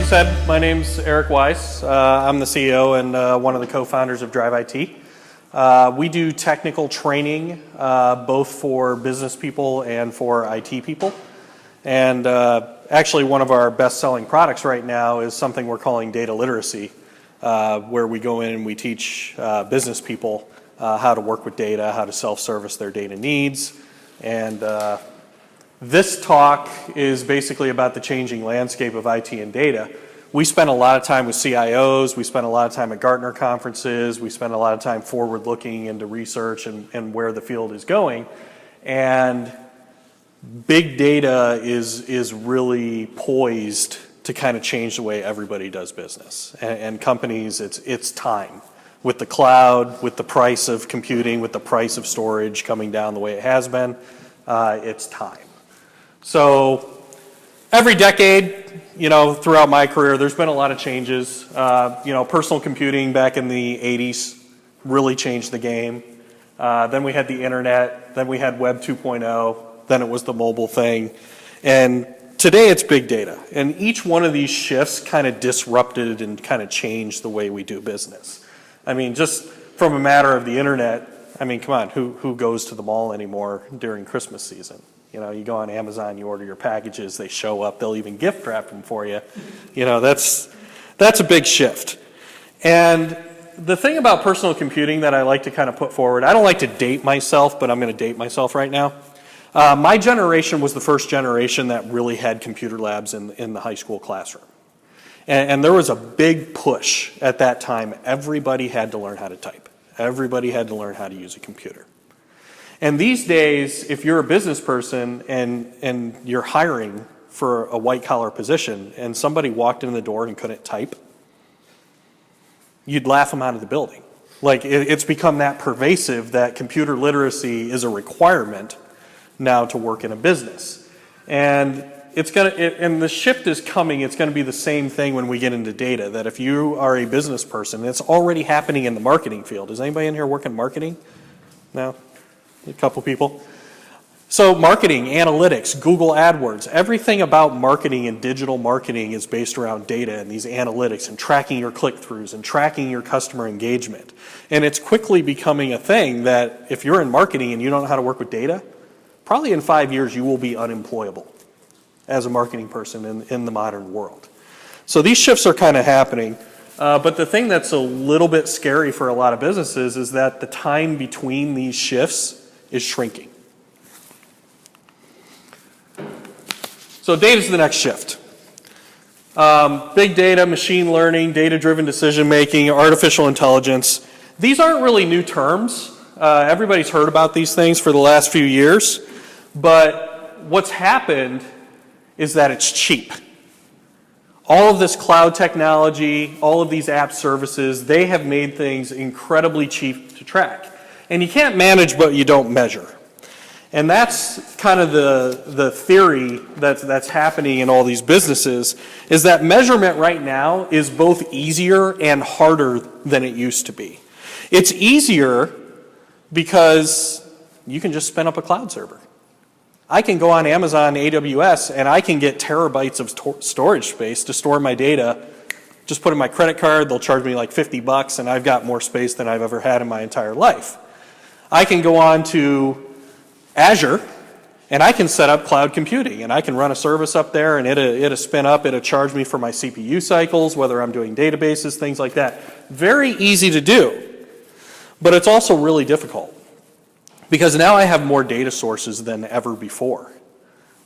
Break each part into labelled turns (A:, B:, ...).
A: said, my name's Eric Weiss. I'm the CEO and one of the co-founders of DriveIT. We do technical training both for business people and for IT people. And actually one of our best-selling products right now is something we're calling data literacy, where we go in and we teach business people how to work with data, how to self-service their data needs. And this talk is basically about the changing landscape of IT and data. We spend a lot of time with CIOs, we spend a lot of time at Gartner conferences, we spend a lot of time forward-looking into research and where the field is going. And big data is really poised to kind of change the way everybody does business. And companies, it's time. With the cloud, with the price of computing, with the price of storage coming down the way it has been, it's time. So every decade, throughout my career, there's been a lot of changes. Personal computing back in the 80s really changed the game. Then we had the internet, then we had Web 2.0, then it was the mobile thing. And today it's big data. And each one of these shifts kind of disrupted and kind of changed the way we do business. I mean, just from a matter of the internet, I mean, come on, who goes to the mall anymore during Christmas season? You go on Amazon, you order your packages, they show up, they'll even gift wrap them for you. That's a big shift. And the thing about personal computing that I like to kind of put forward, I don't like to date myself, but I'm going to date myself right now. My generation was the first generation that really had computer labs in the high school classroom. And there was a big push at that time. Everybody had to learn how to type. Everybody had to learn how to use a computer. And these days, if you're a business person and you're hiring for a white-collar position and somebody walked in the door and couldn't type, you'd laugh them out of the building. Like, it's become that pervasive that computer literacy is a requirement now to work in a business. And and the shift is coming. It's going to be the same thing when we get into data, that if you are a business person, it's already happening in the marketing field. Is anybody in here working marketing? No? A couple people. So marketing, analytics, Google AdWords, everything about marketing and digital marketing is based around data and these analytics and tracking your click-throughs and tracking your customer engagement. And it's quickly becoming a thing that if you're in marketing and you don't know how to work with data, probably in 5 years you will be unemployable as a marketing person in the modern world. So these shifts are kind of happening. But the thing that's a little bit scary for a lot of businesses is that the time between these shifts is shrinking. So data's the next shift. Big data, machine learning, data-driven decision-making, artificial intelligence. These aren't really new terms. Everybody's heard about these things for the last few years. But what's happened is that it's cheap. All of this cloud technology, all of these app services, they have made things incredibly cheap to track. And you can't manage what you don't measure. And that's kind of the theory that's happening in all these businesses, is that measurement right now is both easier and harder than it used to be. It's easier because you can just spin up a cloud server. I can go on Amazon AWS and I can get terabytes of storage space to store my data. Just put in my credit card, they'll charge me like $50 and I've got more space than I've ever had in my entire life. I can go on to Azure and I can set up cloud computing and I can run a service up there and it'll spin up, it'll charge me for my CPU cycles, whether I'm doing databases, things like that. Very easy to do, but it's also really difficult. Because now I have more data sources than ever before.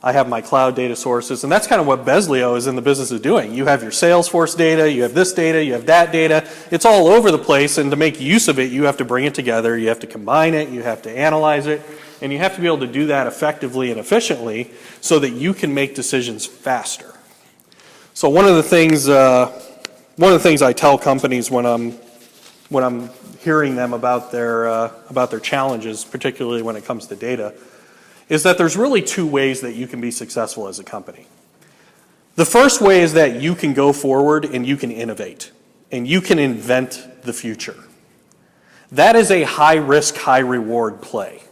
A: I have my cloud data sources, and that's kind of what Bezlio is in the business of doing. You have your Salesforce data, you have this data, you have that data. It's all over the place, and to make use of it, you have to bring it together, you have to combine it, you have to analyze it, and you have to be able to do that effectively and efficiently so that you can make decisions faster. So one of the things I tell companies when I'm hearing them about their challenges, particularly when it comes to data, is that there's really two ways that you can be successful as a company. The first way is that you can go forward and you can innovate and you can invent the future. That is a high risk, high reward play.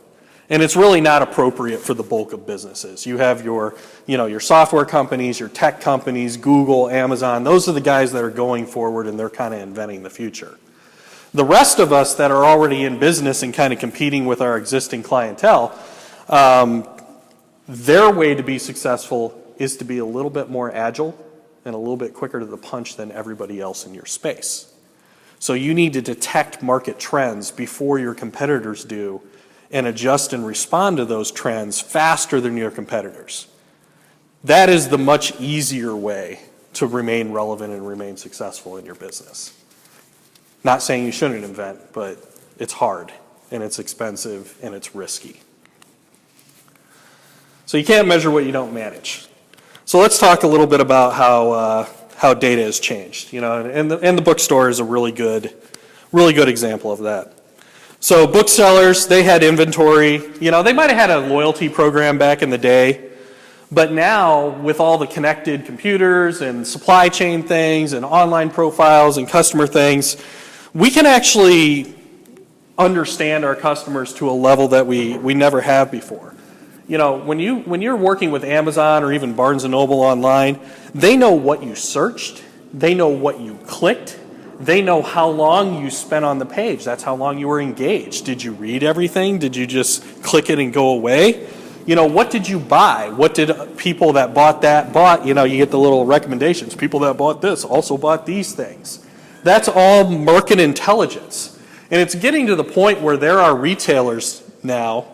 A: And it's really not appropriate for the bulk of businesses. You have your software companies, your tech companies, Google, Amazon. Those are the guys that are going forward, and they're kind of inventing the future. The rest of us that are already in business and kind of competing with our existing clientele, their way to be successful is to be a little bit more agile and a little bit quicker to the punch than everybody else in your space. So you need to detect market trends before your competitors do and adjust and respond to those trends faster than your competitors. That is the much easier way to remain relevant and remain successful in your business. Not saying you shouldn't invent, but it's hard, and it's expensive, and it's risky. So you can't measure what you don't manage. So let's talk a little bit about how data has changed. And the bookstore is a really good example of that. So booksellers, they had inventory. They might have had a loyalty program back in the day, but now with all the connected computers and supply chain things and online profiles and customer things, we can actually understand our customers to a level that we never have before. When you're working with Amazon or even Barnes & Noble online, they know what you searched, they know what you clicked, they know how long you spent on the page. That's how long you were engaged. Did you read everything? Did you just click it and go away? What did you buy? What did people that bought that bought? You get the little recommendations. People that bought this also bought these things. That's all market intelligence. And it's getting to the point where there are retailers now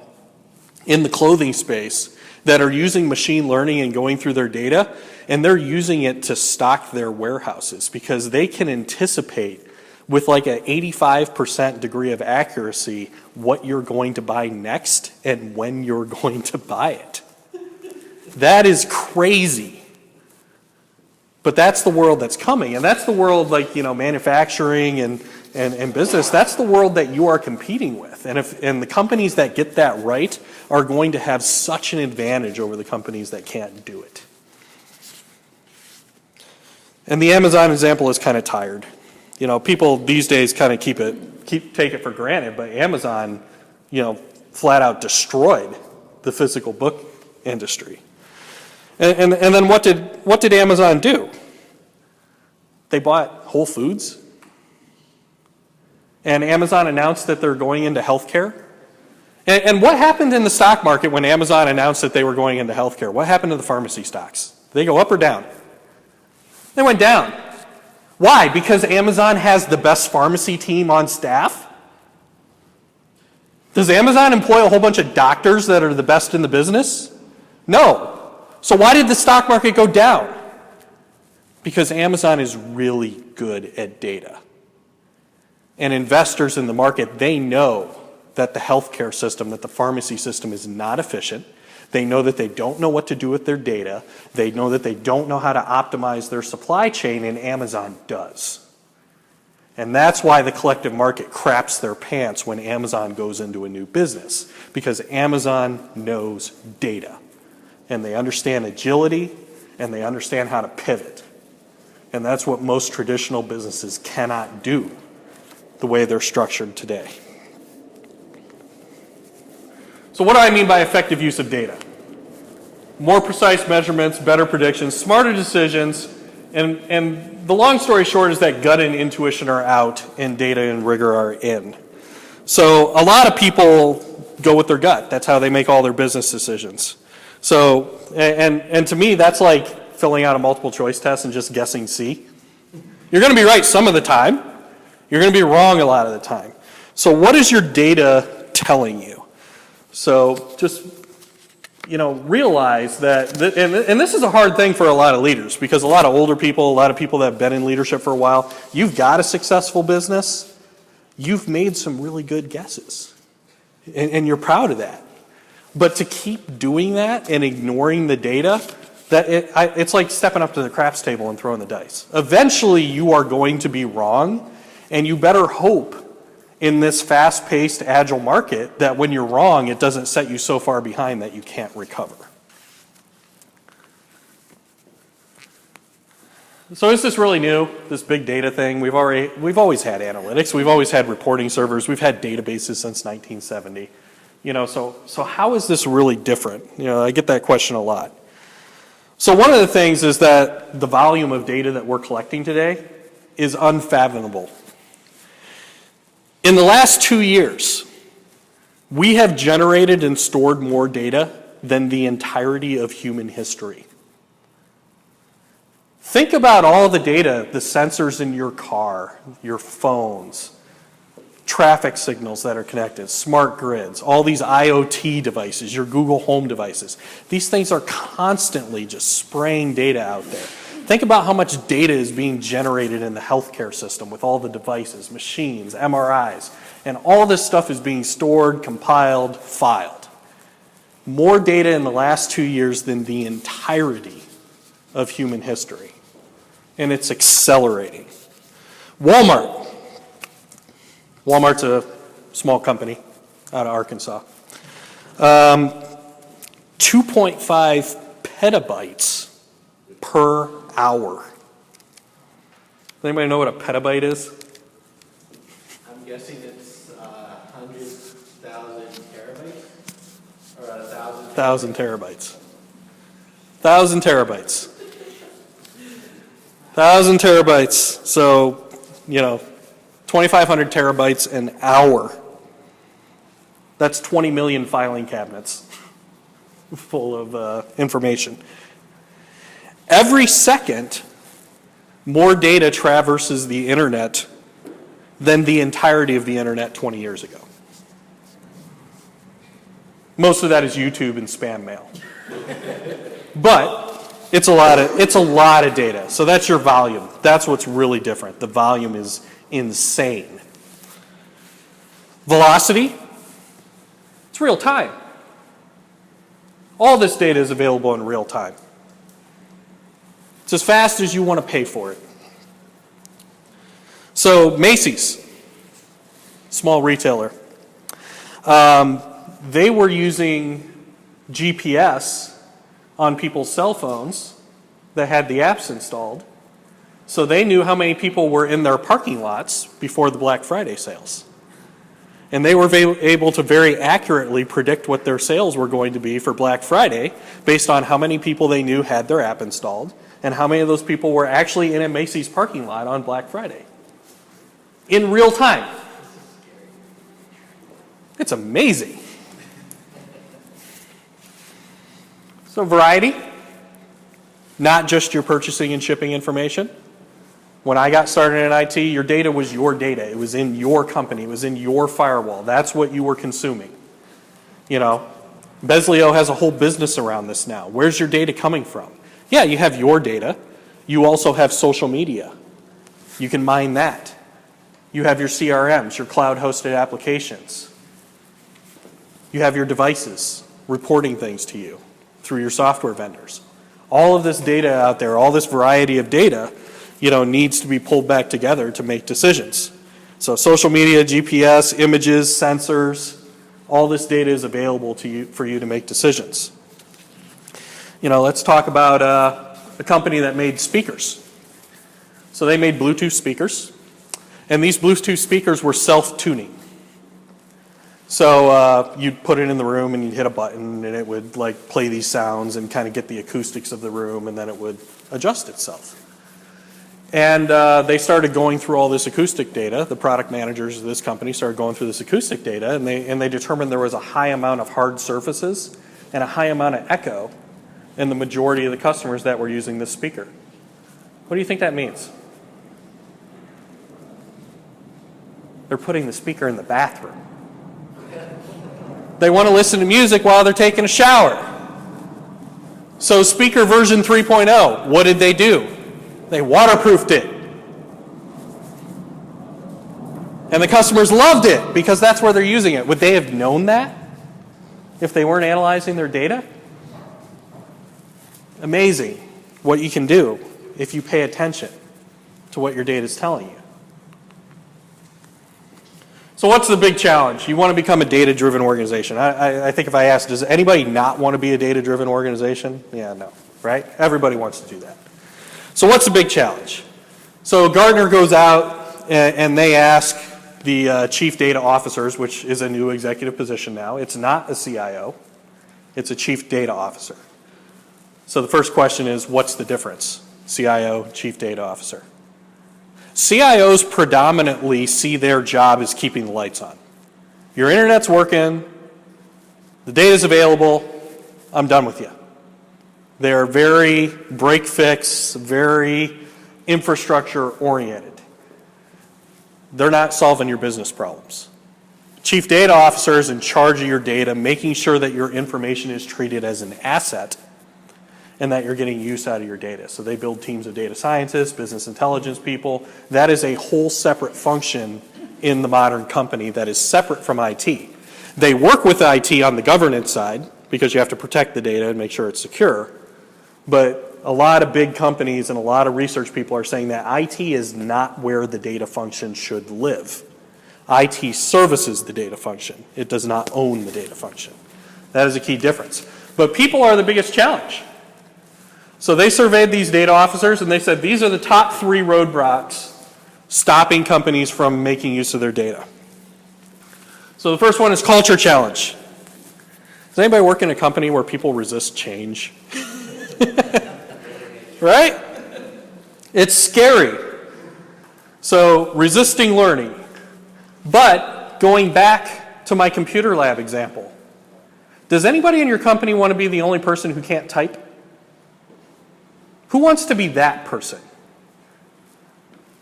A: in the clothing space that are using machine learning and going through their data, and they're using it to stock their warehouses because they can anticipate with like an 85% degree of accuracy what you're going to buy next and when you're going to buy it. That is crazy. But that's the world that's coming, and that's the world like, manufacturing and business, that's the world that you are competing with. And the companies that get that right are going to have such an advantage over the companies that can't do it. And the Amazon example is kind of tired. People these days kind of take it for granted, but Amazon, flat out destroyed the physical book industry. And then what did Amazon do? They bought Whole Foods. And Amazon announced that they're going into healthcare. And what happened in the stock market when Amazon announced that they were going into healthcare? What happened to the pharmacy stocks? Did they go up or down? They went down. Why? Because Amazon has the best pharmacy team on staff? Does Amazon employ a whole bunch of doctors that are the best in the business? No. So why did the stock market go down? Because Amazon is really good at data. And investors in the market, they know that the healthcare system, that the pharmacy system is not efficient. They know that they don't know what to do with their data. They know that they don't know how to optimize their supply chain, and Amazon does. And that's why the collective market craps their pants when Amazon goes into a new business, because Amazon knows data. And they understand agility, and they understand how to pivot. And that's what most traditional businesses cannot do the way they're structured today. So what do I mean by effective use of data? More precise measurements, better predictions, smarter decisions, and the long story short is that gut and intuition are out and data and rigor are in. So a lot of people go with their gut. That's how they make all their business decisions. So, and to me, that's like filling out a multiple choice test and just guessing C. You're going to be right some of the time. You're going to be wrong a lot of the time. So what is your data telling you? So just, realize that, and this is a hard thing for a lot of leaders, because a lot of older people, a lot of people that have been in leadership for a while, you've got a successful business, you've made some really good guesses, and you're proud of that. But to keep doing that and ignoring the data, it's like stepping up to the craps table and throwing the dice. Eventually you are going to be wrong, and you better hope in this fast-paced, agile market that when you're wrong, it doesn't set you so far behind that you can't recover. So is this really new, this big data thing? We've always had analytics. We've always had reporting servers. We've had databases since 1970. So how is this really different? I get that question a lot. So one of the things is that the volume of data that we're collecting today is unfathomable. In the last 2 years, we have generated and stored more data than the entirety of human history. Think about all the data, the sensors in your car, your phones, traffic signals that are connected, smart grids, all these IoT devices, your Google Home devices. These things are constantly just spraying data out there. Think about how much data is being generated in the healthcare system with all the devices, machines, MRIs, and all this stuff is being stored, compiled, filed. More data in the last 2 years than the entirety of human history. And it's accelerating. Walmart's a small company out of Arkansas. 2.5 petabytes per hour. Does anybody know what a petabyte is?
B: I'm guessing it's 100,000 terabytes? Or 1,000?
A: 1,000 terabytes. 1,000 terabytes. 1,000 terabytes. So, 2,500 terabytes an hour. That's 20 million filing cabinets full of information. Every second, more data traverses the internet than the entirety of the internet 20 years ago. Most of that is YouTube and spam mail. But it's a lot of data. So that's your volume. That's what's really different. The volume is insane. Velocity, it's real time. All this data is available in real time. It's as fast as you want to pay for it. So Macy's, small retailer, they were using GPS on people's cell phones that had the apps installed, so they knew how many people were in their parking lots before the Black Friday sales. And they were able to very accurately predict what their sales were going to be for Black Friday based on how many people they knew had their app installed and how many of those people were actually in a Macy's parking lot on Black Friday. In real time. It's amazing. So variety, not just your purchasing and shipping information. When I got started in IT, your data was your data. It was in your company. It was in your firewall. That's what you were consuming. Bezlio has a whole business around this now. Where's your data coming from? Yeah, you have your data. You also have social media. You can mine that. You have your CRMs, your cloud-hosted applications. You have your devices reporting things to you through your software vendors. All of this data out there, all this variety of data, needs to be pulled back together to make decisions. So social media, GPS, images, sensors, all this data is available to you for you to make decisions. Let's talk about a company that made speakers. So they made Bluetooth speakers, and these Bluetooth speakers were self-tuning. So you'd put it in the room and you'd hit a button and it would play these sounds and kind of get the acoustics of the room, and then it would adjust itself. And they started going through all this acoustic data. The product managers of this company started going through this acoustic data, and they determined there was a high amount of hard surfaces and a high amount of echo in the majority of the customers that were using this speaker. What do you think that means? They're putting the speaker in the bathroom. They want to listen to music while they're taking a shower. So speaker version 3.0, what did they do? They waterproofed it. And the customers loved it because that's where they're using it. Would they have known that if they weren't analyzing their data? Amazing what you can do if you pay attention to what your data is telling you. So what's the big challenge? You want to become a data-driven organization. I think if I asked, does anybody not want to be a data-driven organization? Yeah, no, right? Everybody wants to do that. So what's the big challenge? So Gartner goes out and they ask the chief data officers, which is a new executive position now. It's not a CIO. It's a chief data officer. So the first question is, what's the difference? CIO, chief data officer. CIOs predominantly see their job as keeping the lights on. Your internet's working, the data's available, I'm done with you. They're very break-fix, very infrastructure-oriented. They're not solving your business problems. Chief data officer is in charge of your data, making sure that your information is treated as an asset and that you're getting use out of your data. So they build teams of data scientists, business intelligence people. That is a whole separate function in the modern company that is separate from IT. They work with IT on the governance side because you have to protect the data and make sure it's secure. But a lot of big companies and a lot of research people are saying that IT is not where the data function should live. IT services the data function. It does not own the data function. That is a key difference. But people are the biggest challenge. So they surveyed these data officers and they said these are the top 3 roadblocks stopping companies from making use of their data. So the first one is culture challenge. Does anybody work in a company where people resist change? Right? It's scary. So resisting learning. But going back to my computer lab example, does anybody in your company want to be the only person who can't type? Who wants to be that person?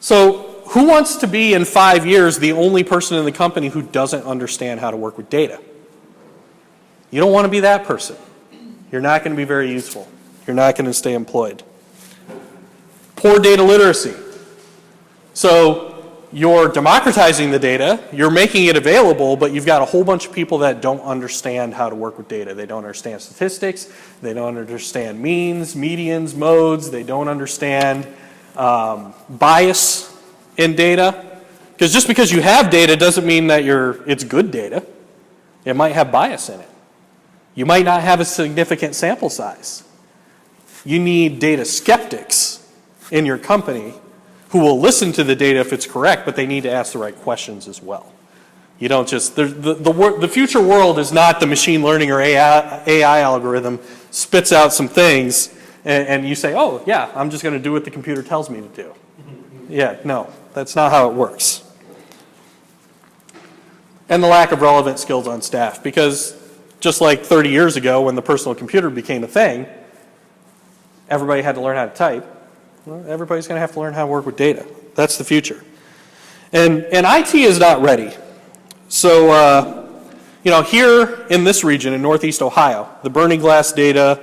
A: So who wants to be in 5 years the only person in the company who doesn't understand how to work with data? You don't want to be that person. You're not going to be very useful. You're not going to stay employed. Poor data literacy. So you're democratizing the data, you're making it available, but you've got a whole bunch of people that don't understand how to work with data. They don't understand statistics, they don't understand means, medians, modes, they don't understand bias in data. Because just because you have data doesn't mean that it's good data. It might have bias in it. You might not have a significant sample size. You need data skeptics in your company who will listen to the data if it's correct, but they need to ask the right questions as well. You don't just, the future world is not the machine learning or AI algorithm spits out some things and you say, oh yeah, I'm just going to do what the computer tells me to do. Yeah, no, that's not how it works. And the lack of relevant skills on staff, because just like 30 years ago when the personal computer became a thing, everybody had to learn how to type. Well, everybody's going to have to learn how to work with data. That's the future. And IT is not ready. So, here in this region in Northeast Ohio, the burning glass data,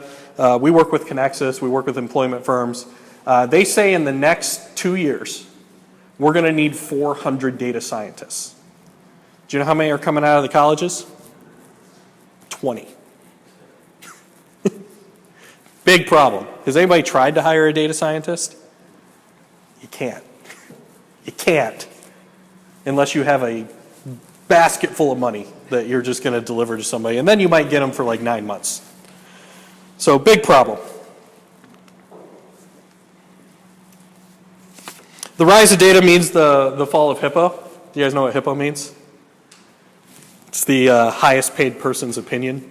A: we work with Connexus, we work with employment firms. They say in the next 2 years, we're going to need 400 data scientists. Do you know how many are coming out of the colleges? 20. Big problem. Has anybody tried to hire a data scientist? You can't. You can't. Unless you have a basket full of money that you're just going to deliver to somebody. And then you might get them for like 9 months. So big problem. The rise of data means the fall of Hippo. Do you guys know what Hippo means? It's the highest paid person's opinion.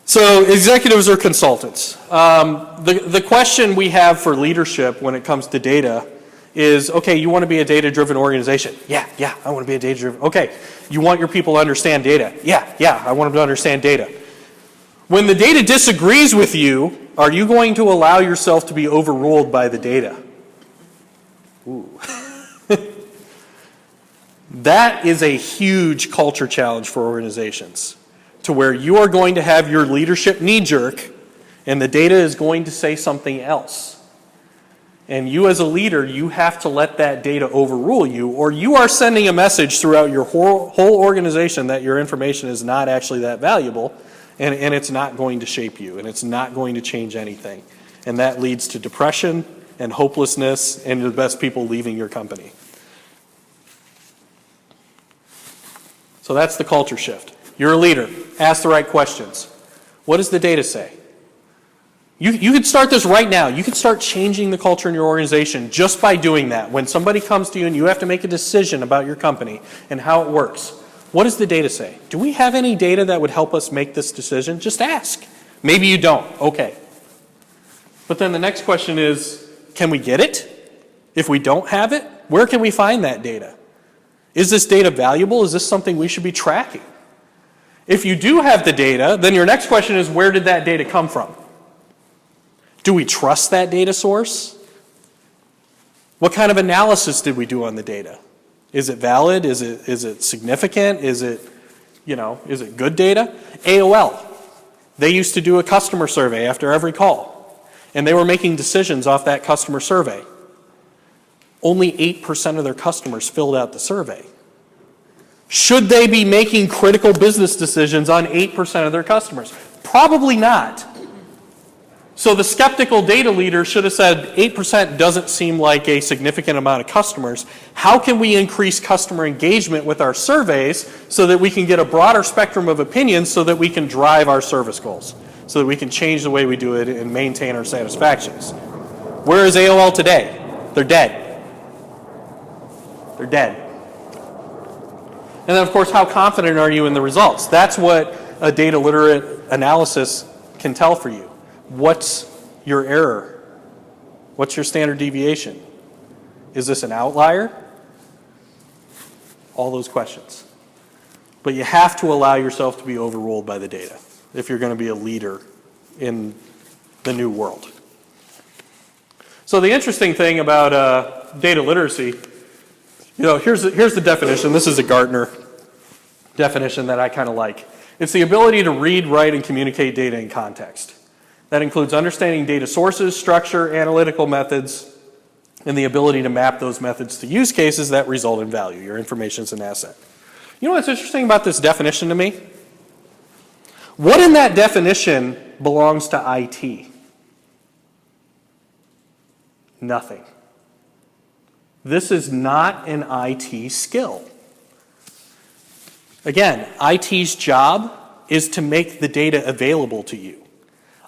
A: So executives or consultants. The question we have for leadership when it comes to data is, okay, you want to be a data-driven organization? Yeah, I want to be a data-driven. Okay, you want your people to understand data? Yeah, I want them to understand data. When the data disagrees with you, are you going to allow yourself to be overruled by the data? Ooh. That is a huge culture challenge for organizations, to where you are going to have your leadership knee-jerk and the data is going to say something else. And you as a leader, you have to let that data overrule you, or you are sending a message throughout your whole organization that your information is not actually that valuable, and it's not going to shape you, and it's not going to change anything. And that leads to depression and hopelessness and the best people leaving your company. So that's the culture shift. You're a leader. Ask the right questions. What does the data say? You could start this right now. You could start changing the culture in your organization just by doing that. When somebody comes to you and you have to make a decision about your company and how it works, what does the data say? Do we have any data that would help us make this decision? Just ask. Maybe you don't. Okay. But then the next question is, can we get it? If we don't have it, where can we find that data? Is this data valuable? Is this something we should be tracking? If you do have the data, then your next question is, where did that data come from? Do we trust that data source? What kind of analysis did we do on the data? Is it valid? Is it significant? Is it good data? AOL, they used to do a customer survey after every call, and they were making decisions off that customer survey. Only 8% of their customers filled out the survey. Should they be making critical business decisions on 8% of their customers? Probably not. So the skeptical data leader should have said 8% doesn't seem like a significant amount of customers. How can we increase customer engagement with our surveys so that we can get a broader spectrum of opinions so that we can drive our service goals, so that we can change the way we do it and maintain our satisfactions? Where is AOL today? They're dead. They're dead. And then, of course, how confident are you in the results? That's what a data literate analysis can tell for you. What's your error? What's your standard deviation? Is this an outlier? All those questions. But you have to allow yourself to be overruled by the data if you're going to be a leader in the new world. So the interesting thing about data literacy, here's the definition. This is a Gartner definition that I kind of like. It's the ability to read, write, and communicate data in context. That includes understanding data sources, structure, analytical methods, and the ability to map those methods to use cases that result in value. Your information is an asset. You know what's interesting about this definition to me? What in that definition belongs to IT? Nothing. This is not an IT skill. Again, IT's job is to make the data available to you.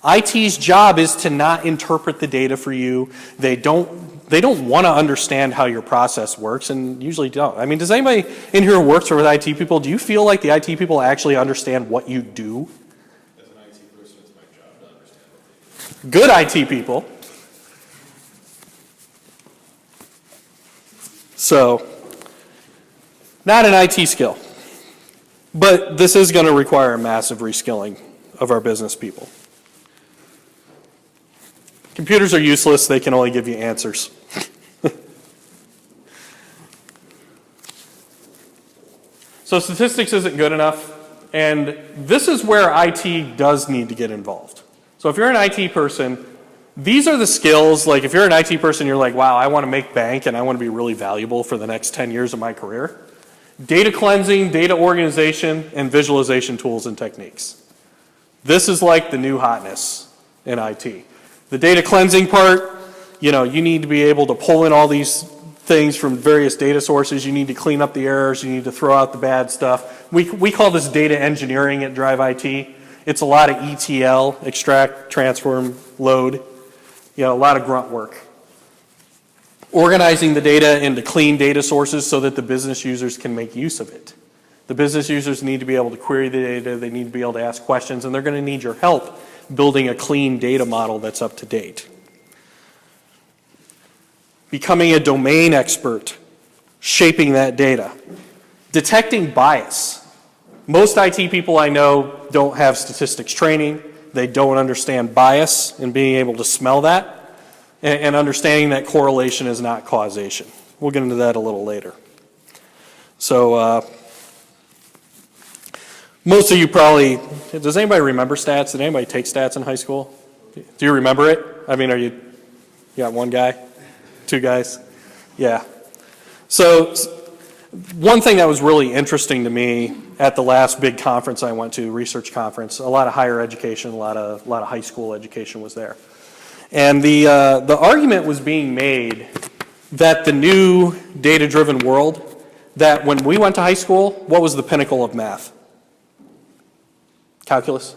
A: IT's job is to not interpret the data for you. They don't want to understand how your process works, and usually don't. I mean, does anybody in here who works with IT people, do you feel like the IT people actually understand what you do?
C: As an IT person, it's my job to understand what they do.
A: Good IT people. So, not an IT skill. But this is going to require a massive reskilling of our business people. Computers are useless. They can only give you answers. So statistics isn't good enough. And this is where IT does need to get involved. So if you're an IT person, these are the skills. Like if you're an IT person, you're like, wow, I want to make bank and I want to be really valuable for the next 10 years of my career. Data cleansing, data organization, and visualization tools and techniques. This is like the new hotness in IT. The data cleansing part, you need to be able to pull in all these things from various data sources. You need to clean up the errors. You need to throw out the bad stuff. We call this data engineering at DriveIT. It's a lot of ETL, extract, transform, load. A lot of grunt work. Organizing the data into clean data sources so that the business users can make use of it. The business users need to be able to query the data. They need to be able to ask questions, and they're going to need your help building a clean data model that's up to date. Becoming a domain expert, shaping that data. Detecting bias. Most IT people I know don't have statistics training. They don't understand bias and being able to smell that and understanding that correlation is not causation. We'll get into that a little later. So most of you probably, does anybody remember stats? Did anybody take stats in high school? Do you remember it? I mean, you got one guy? Two guys? Yeah. So one thing that was really interesting to me at the last big conference I went to, research conference, a lot of higher education, a lot of high school education was there. And the argument was being made that the new data-driven world, that when we went to high school, what was the pinnacle of math? Calculus,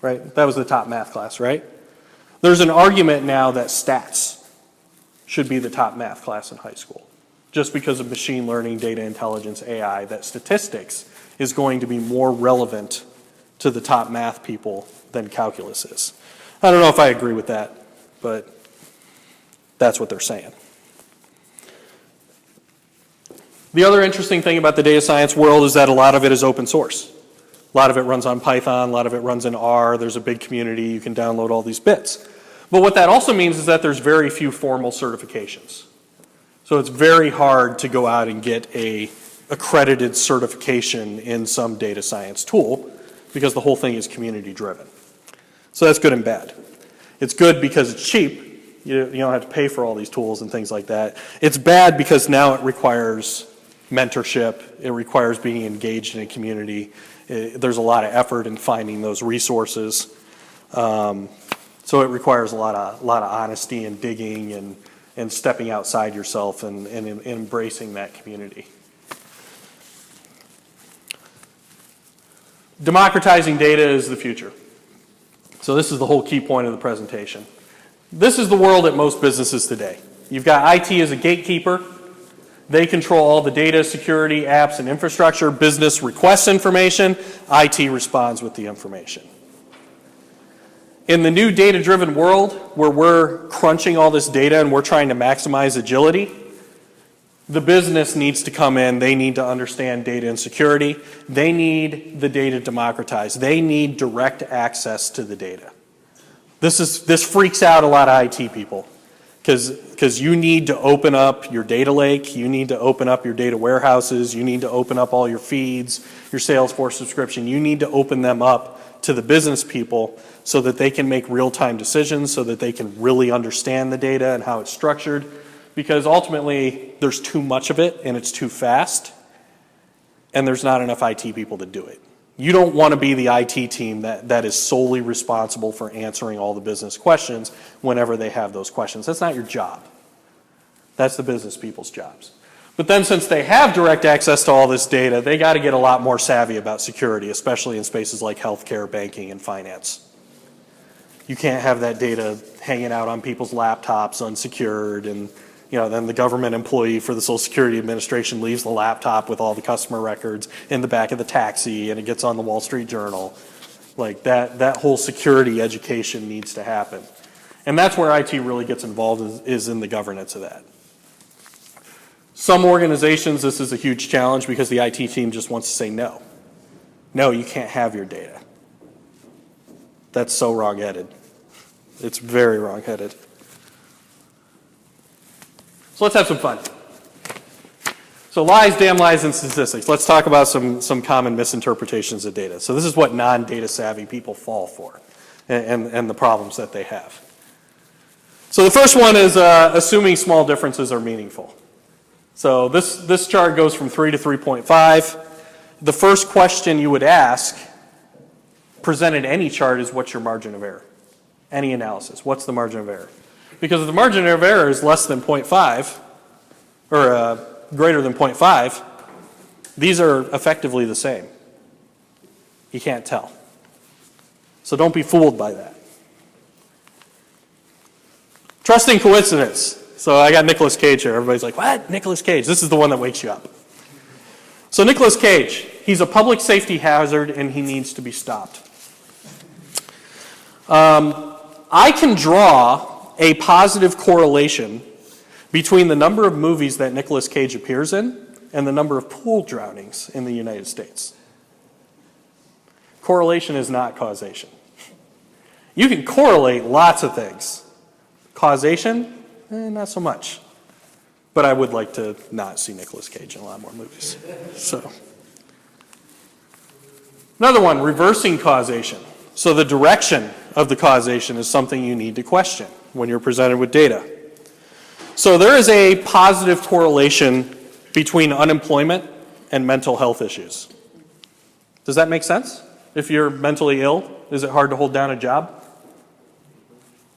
A: right? That was the top math class, right? There's an argument now that stats should be the top math class in high school, just because of machine learning, data intelligence, AI, that statistics is going to be more relevant to the top math people than calculus is. I don't know if I agree with that, but that's what they're saying. The other interesting thing about the data science world is that a lot of it is open source. A lot of it runs on Python, a lot of it runs in R, there's a big community, you can download all these bits. But what that also means is that there's very few formal certifications. So it's very hard to go out and get a accredited certification in some data science tool because the whole thing is community driven. So that's good and bad. It's good because it's cheap. You don't have to pay for all these tools and things like that. It's bad because now it requires mentorship. It requires being engaged in a community. There's a lot of effort in finding those resources. So it requires a lot of honesty and digging and stepping outside yourself and embracing that community. Democratizing data is the future. So this is the whole key point of the presentation. This is the world at most businesses today. You've got IT as a gatekeeper. They control all the data, security, apps, and infrastructure. Business requests information. IT responds with the information. In the new data-driven world, where we're crunching all this data and we're trying to maximize agility, the business needs to come in. They need to understand data and security. They need the data democratized. They need direct access to the data. This freaks out a lot of IT people because you need to open up your data lake. You need to open up your data warehouses. You need to open up all your feeds, your Salesforce subscription. You need to open them up to the business people so that they can make real-time decisions, so that they can really understand the data and how it's structured. Because ultimately, there's too much of it and it's too fast, and there's not enough IT people to do it. You don't want to be the IT team that is solely responsible for answering all the business questions whenever they have those questions. That's not your job. That's the business people's jobs. But then since they have direct access to all this data, they got to get a lot more savvy about security, especially in spaces like healthcare, banking, and finance. You can't have that data hanging out on people's laptops unsecured, and then the government employee for the Social Security Administration leaves the laptop with all the customer records in the back of the taxi, and it gets on the Wall Street Journal. Like that whole security education needs to happen. And that's where IT really gets involved, is in the governance of that. Some organizations, this is a huge challenge because the IT team just wants to say no. No, you can't have your data. That's so wrong-headed. It's very wrong-headed. So let's have some fun. So lies, damn lies, and statistics. Let's talk about some common misinterpretations of data. So this is what non-data savvy people fall for and the problems that they have. So the first one is assuming small differences are meaningful. So this chart goes from 3 to 3.5. The first question you would ask, presented any chart, is what's your margin of error? Any analysis, what's the margin of error? Because if the margin of error is less than 0.5, or greater than 0.5, these are effectively the same. You can't tell. So don't be fooled by that. Trusting coincidence. So I got Nicolas Cage here. Everybody's like, what? Nicolas Cage. This is the one that wakes you up. So Nicolas Cage, he's a public safety hazard and he needs to be stopped. I can draw a positive correlation between the number of movies that Nicolas Cage appears in and the number of pool drownings in the United States. Correlation is not causation. You can correlate lots of things. Causation, not so much. But I would like to not see Nicolas Cage in a lot more movies. So, another one, reversing causation. So the direction of the causation is something you need to question when you're presented with data. So there is a positive correlation between unemployment and mental health issues. Does that make sense? If you're mentally ill, is it hard to hold down a job?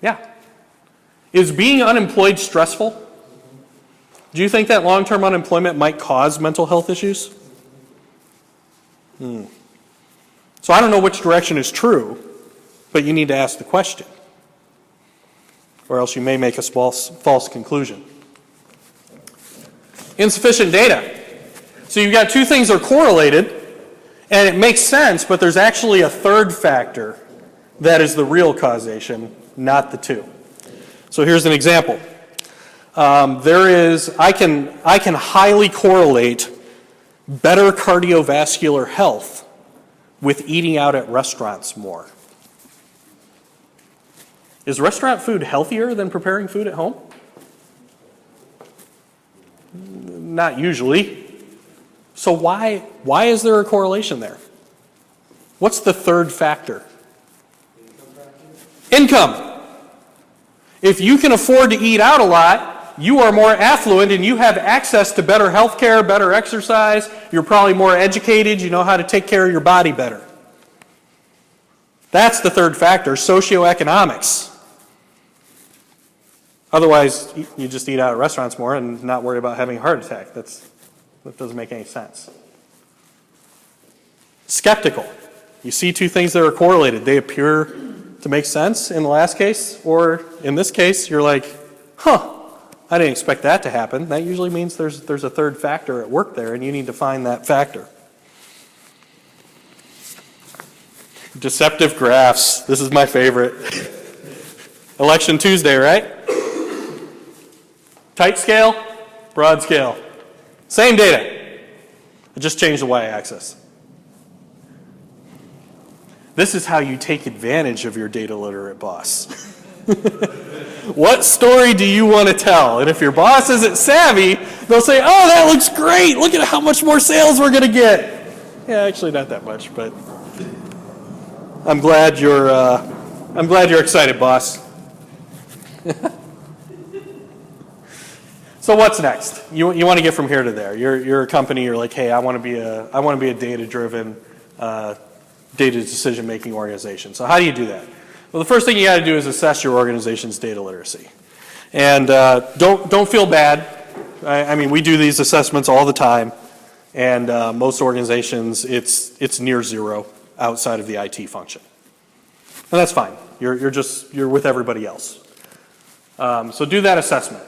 A: Yeah. Is being unemployed stressful? Do you think that long-term unemployment might cause mental health issues? So I don't know which direction is true, but you need to ask the question. or else you may make a false conclusion. Insufficient data. So you've got two things that are correlated, and it makes sense, but there's actually a third factor that is the real causation, not the two. So here's an example. I can highly correlate better cardiovascular health with eating out at restaurants more. Is restaurant food healthier than preparing food at home? Not usually. So why is there a correlation there? What's the third factor? Income. If you can afford to eat out a lot, you are more affluent and you have access to better health care, better exercise. You're probably more educated. You know how to take care of your body better. That's the third factor, socioeconomics. Otherwise, you just eat out at restaurants more and not worry about having a heart attack. That doesn't make any sense. Skeptical. You see two things that are correlated. They appear to make sense in the last case, or in this case, you're like, I didn't expect that to happen. That usually means there's a third factor at work there, and you need to find that factor. Deceptive graphs. This is my favorite. Election Tuesday, right? Tight scale, broad scale. Same data. I just changed the y-axis. This is how you take advantage of your data literate boss. What story do you want to tell? And if your boss isn't savvy, they'll say, oh, that looks great. Look at how much more sales we're going to get. Yeah, actually not that much, but I'm glad you're excited, boss. So what's next? You want to get from here to there. You're a company. You're like, hey, I want to be a data-driven, data decision-making organization. So how do you do that? Well, the first thing you got to do is assess your organization's data literacy, and don't feel bad. I mean, we do these assessments all the time, and most organizations it's near zero outside of the IT function, and that's fine. You're with everybody else. So do that assessment.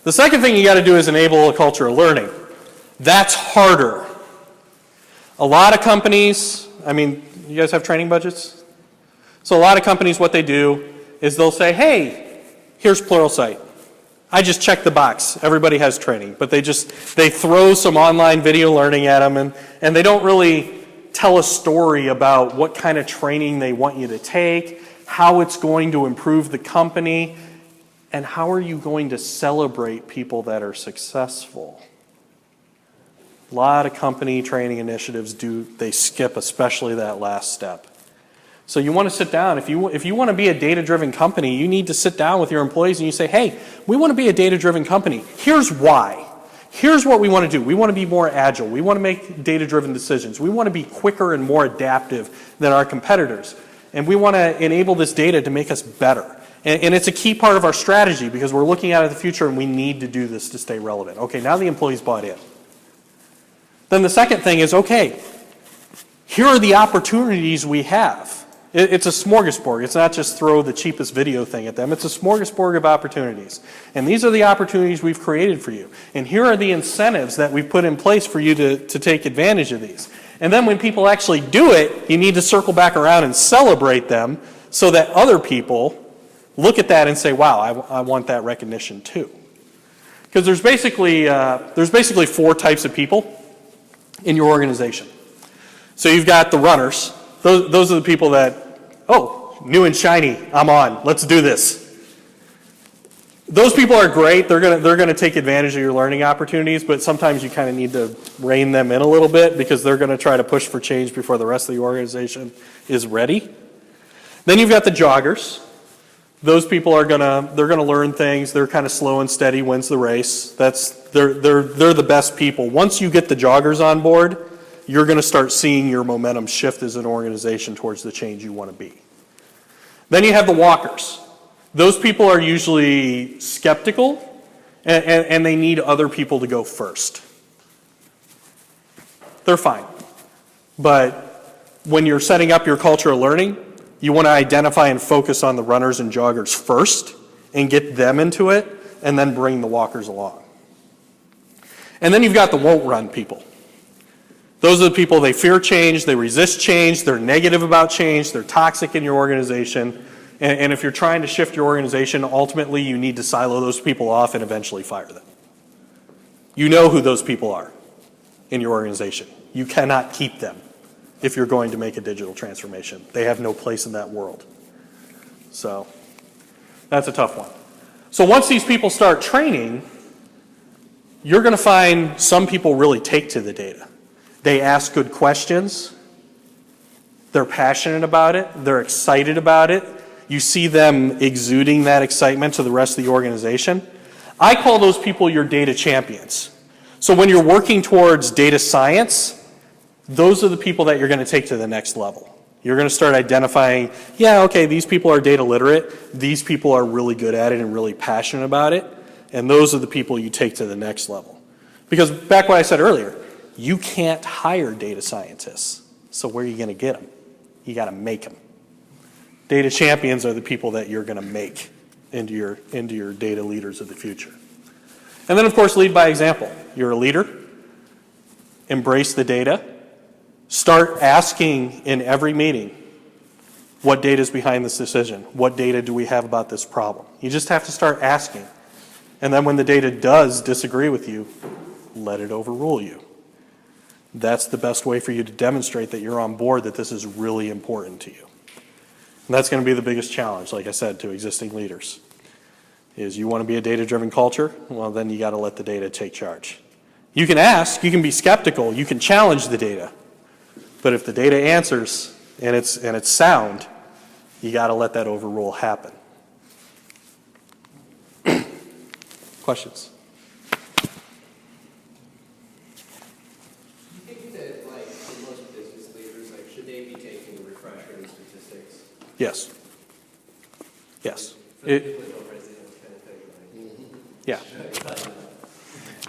A: The second thing you got to do is enable a culture of learning. That's harder. A lot of companies, I mean, you guys have training budgets? So a lot of companies, what they do is they'll say, hey, here's Pluralsight. I just checked the box. Everybody has training. But they throw some online video learning at them, and they don't really tell a story about what kind of training they want you to take, how it's going to improve the company, and how are you going to celebrate people that are successful? A lot of company training initiatives they skip especially that last step. So you want to sit down. If you want to be a data-driven company, you need to sit down with your employees and you say, hey, we want to be a data-driven company. Here's why. Here's what we want to do. We want to be more agile. We want to make data-driven decisions. We want to be quicker and more adaptive than our competitors. And we want to enable this data to make us better. And it's a key part of our strategy because we're looking out at the future and we need to do this to stay relevant. Okay, now the employees bought in. Then the second thing is, okay, here are the opportunities we have. It's a smorgasbord. It's not just throw the cheapest video thing at them. It's a smorgasbord of opportunities. And these are the opportunities we've created for you. And here are the incentives that we've put in place for you to take advantage of these. And then when people actually do it, you need to circle back around and celebrate them so that other people look at that and say, wow, I want that recognition too. Because there's basically four types of people in your organization. So you've got the runners. Those are the people that, oh, new and shiny, I'm on, let's do this. Those people are great. They're gonna take advantage of your learning opportunities, but sometimes you kind of need to rein them in a little bit because they're going to try to push for change before the rest of the organization is ready. Then you've got the joggers. Those people are they're gonna learn things. They're kind of slow and steady, wins the race. They're the best people. Once you get the joggers on board, you're going to start seeing your momentum shift as an organization towards the change you want to be. Then you have the walkers. Those people are usually skeptical, and they need other people to go first. They're fine. But when you're setting up your culture of learning, you want to identify and focus on the runners and joggers first, and get them into it, and then bring the walkers along. And then you've got the won't run people. Those are the people, they fear change, they resist change, they're negative about change, they're toxic in your organization. And if you're trying to shift your organization, ultimately you need to silo those people off and eventually fire them. You know who those people are in your organization. You cannot keep them if you're going to make a digital transformation. They have no place in that world. So that's a tough one. So once these people start training, you're going to find some people really take to the data. They ask good questions. They're passionate about it. They're excited about it. You see them exuding that excitement to the rest of the organization. I call those people your data champions. So when you're working towards data science, those are the people that you're going to take to the next level. You're going to start identifying, yeah, okay, these people are data literate. These people are really good at it and really passionate about it. And those are the people you take to the next level. Because back what I said earlier, you can't hire data scientists. So where are you going to get them? You got to make them. Data champions are the people that you're going to make into your data leaders of the future. And then, of course, lead by example. You're a leader. Embrace the data. Start asking in every meeting, what data is behind this decision? What data do we have about this problem? You just have to start asking. And then when the data does disagree with you, let it overrule you. That's the best way for you to demonstrate that you're on board, that this is really important to you. And that's going to be the biggest challenge, like I said, to existing leaders. Is you want to be a data-driven culture? Well, then you got to let the data take charge. You can ask, you can be skeptical, you can challenge the data. But if the data answers and it's sound, you got to let that overrule happen. Questions?
B: Do you think that, like, for most business leaders, like, should they be taking a refresher in statistics?
A: Yes. Yes.
B: For the people that don't raise their hands kind of thing, like,
A: Yeah.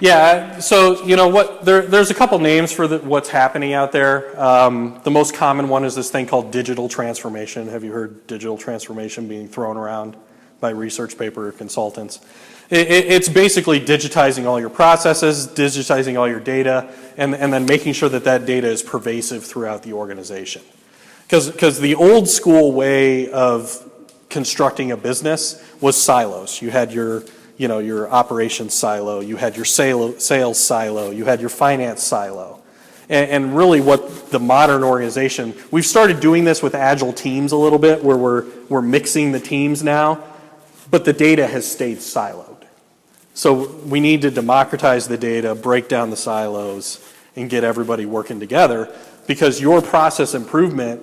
A: Yeah, so you know what? There's a couple names for what's happening out there. The most common one is this thing called digital transformation. Have you heard digital transformation being thrown around by research paper consultants? It's basically digitizing all your processes, digitizing all your data, and then making sure that that data is pervasive throughout the organization. Because the old school way of constructing a business was silos. You had your operations silo, you had your sales silo, you had your finance silo. And really what the modern organization, we've started doing this with agile teams a little bit, where we're mixing the teams now, but the data has stayed siloed. So we need to democratize the data, break down the silos, and get everybody working together, because your process improvement,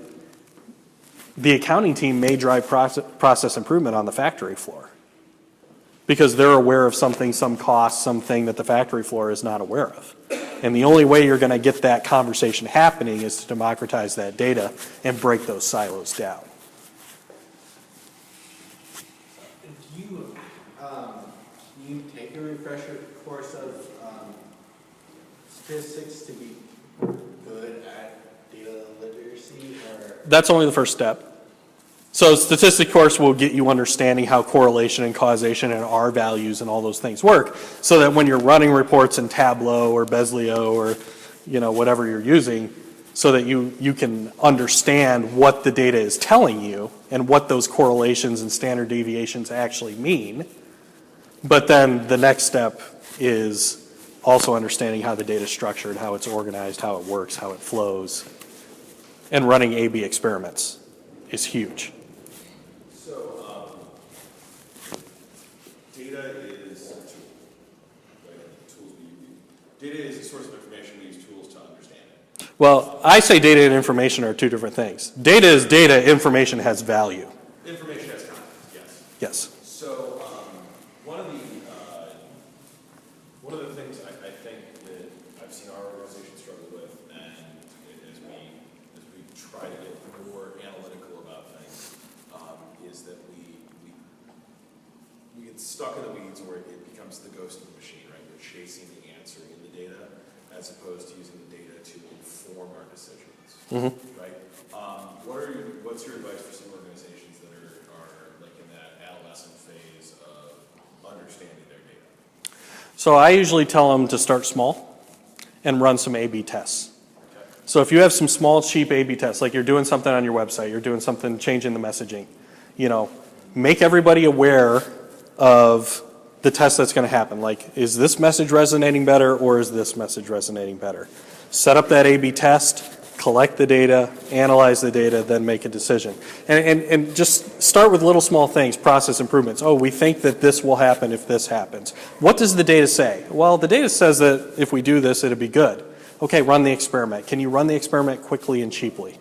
A: the accounting team may drive process improvement on the factory floor, because they're aware of something, some cost, something that the factory floor is not aware of. And the only way you're going to get that conversation happening is to democratize that data and break those silos down.
B: Do you take a refresher course of statistics to be good at data literacy, or?
A: That's only the first step. So statistic course will get you understanding how correlation and causation and R values and all those things work, so that when you're running reports in Tableau or Bezlio or whatever you're using, so that you can understand what the data is telling you and what those correlations and standard deviations actually mean. But then the next step is also understanding how the data is structured, how it's organized, how it works, how it flows. And running A/B experiments is huge.
C: So, data is a tool, right? Tools we use. Data is a source of information. We use tools to understand it.
A: Well, I say data and information are two different things. Data is data, information has value.
C: Information has context, yes.
A: Yes.
C: So, one of the things I think that I've seen our organization struggle with, and as we try to get more analytical about things, is that we get stuck in the weeds where it becomes the ghost of the machine, right? We're chasing the answer in the data as opposed to using the data to inform our decisions, right? What's your advice for some organizations that are like in that adolescent phase of understanding their data?
A: So I usually tell them to start small and run some A/B tests. So if you have some small, cheap A/B tests, like you're doing something on your website, you're doing something, changing the messaging, make everybody aware of the test that's going to happen. Like, is this message resonating better or is this message resonating better? Set up that A/B test, collect the data, analyze the data, then make a decision. And just start with little small things, process improvements. Oh, we think that this will happen if this happens. What does the data say? Well, the data says that if we do this, it'll be good. Okay, run the experiment. Can you run the experiment quickly and cheaply?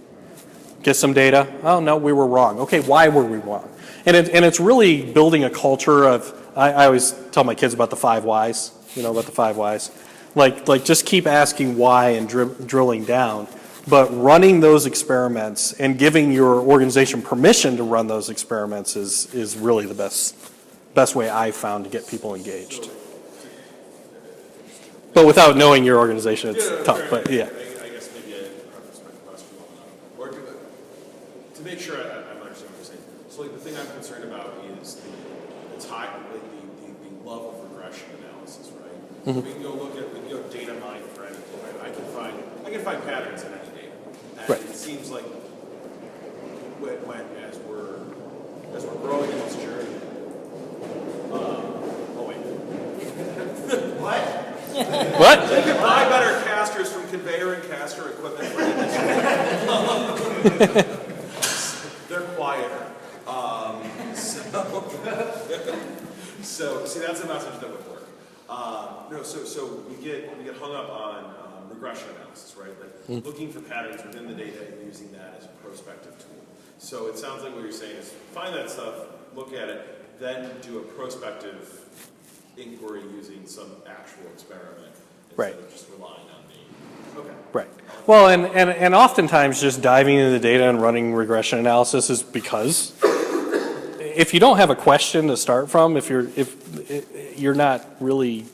A: Get some data. Oh, no, we were wrong. Okay, why were we wrong? And it's really building a culture of, I always tell my kids about the 5 whys, about the 5 whys. Like just keep asking why and drilling down. But running those experiments and giving your organization permission to run those experiments is really the best way I've found to get people engaged. But without knowing your organization, it's tough. But yeah.
C: I guess maybe I preface my question or to make sure I'm understanding what you're saying. So like the thing I'm concerned about is the love of regression analysis, right? Mm-hmm. We can go data mine for anything. Right? I can find patterns in any data. And
A: right.
C: It seems like as we're growing in this journey. Oh wait. What?
A: What?
C: They can buy better casters from conveyor and caster equipment for industry. They're quieter. So see, that's a message that would work. So we get hung up on regression analysis, right? Like looking for patterns within the data and using that as a prospective tool. So it sounds like what you're saying is find that stuff, look at it, then do a prospective inquiry using some actual experiment instead of just relying on me. Okay.
A: Right. Well, and oftentimes just diving into the data and running regression analysis is because if you don't have a question to start from, if you're not really,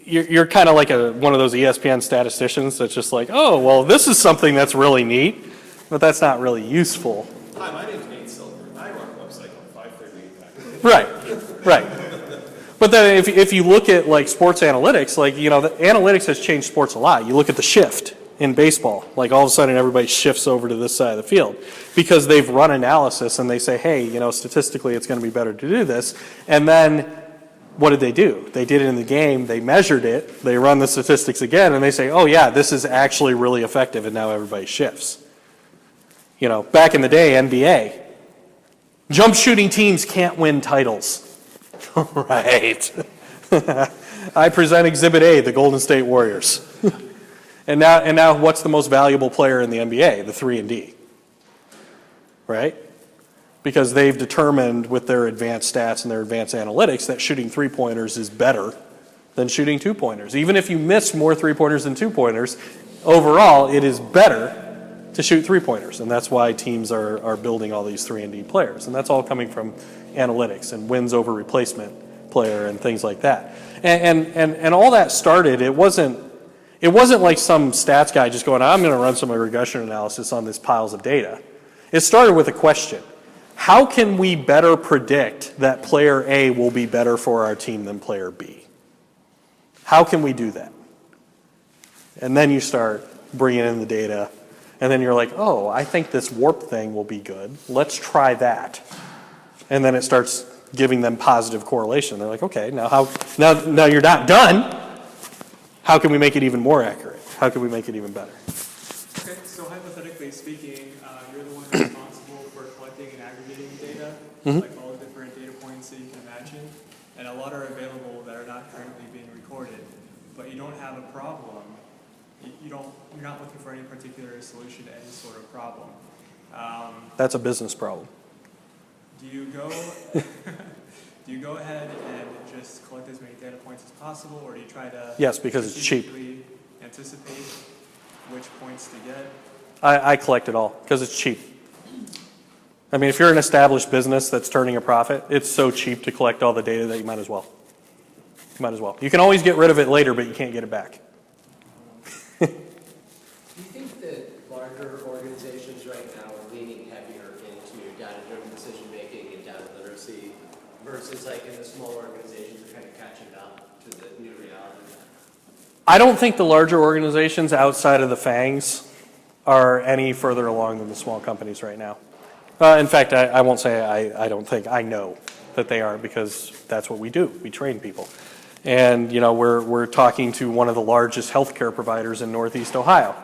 A: you're kind of like one of those ESPN statisticians that's just like, oh, well, this is something that's really neat, but that's not really useful.
C: Hi, my name's Nate Silver. I run a website called 538.
A: Right. But then if you look at like sports analytics, the analytics has changed sports a lot. You look at the shift in baseball, like all of a sudden everybody shifts over to this side of the field because they've run analysis and they say, hey, statistically it's going to be better to do this. And then what did they do? They did it in the game, they measured it, they run the statistics again, and they say, oh yeah, this is actually really effective, and now everybody shifts. Back in the day, NBA, jump shooting teams can't win titles. Right. I present Exhibit A, the Golden State Warriors. And now what's the most valuable player in the NBA? The 3-and-D. Right? Because they've determined with their advanced stats and their advanced analytics that shooting 3-pointers is better than shooting 2-pointers. Even if you miss more 3-pointers than 2-pointers, overall it is better to shoot 3-pointers. And that's why teams are building all these 3-and-D players. And that's all coming from analytics and wins over replacement player and things like that. And all that started, it wasn't like some stats guy just going, I'm going to run some regression analysis on these piles of data. It started with a question. How can we better predict that player A will be better for our team than player B? How can we do that? And then you start bringing in the data, and then you're like, oh, I think this warp thing will be good. Let's try that. And then it starts giving them positive correlation. They're like, okay, now you're not done. How can we make it even more accurate? How can we make it even better?
D: Okay, so hypothetically speaking, you're the one responsible for collecting and aggregating data, like all the different data points that you can imagine, and a lot are available that are not currently being recorded, but you don't have a problem. You're not looking for any particular solution to any sort of problem.
A: That's a business problem.
D: Do you go ahead and just collect as many data points as possible, or do you try to
A: yes, because it's cheap.
D: Anticipate which points to get?
A: I collect it all because it's cheap. I mean, if you're an established business that's turning a profit, it's so cheap to collect all the data that you might as well. You might as well. You can always get rid of it later, but you can't get it back.
B: Do you think that larger organizations right now are leaning heavier into data-driven decision-making and data literacy versus like in the small organizations are kind of catching up to the new reality?
A: I don't think the larger organizations outside of the FANGs are any further along than the small companies right now. In fact, I won't say I don't think, I know that they are, because that's what we do. We train people. And you know, we're talking to one of the largest healthcare providers in Northeast Ohio,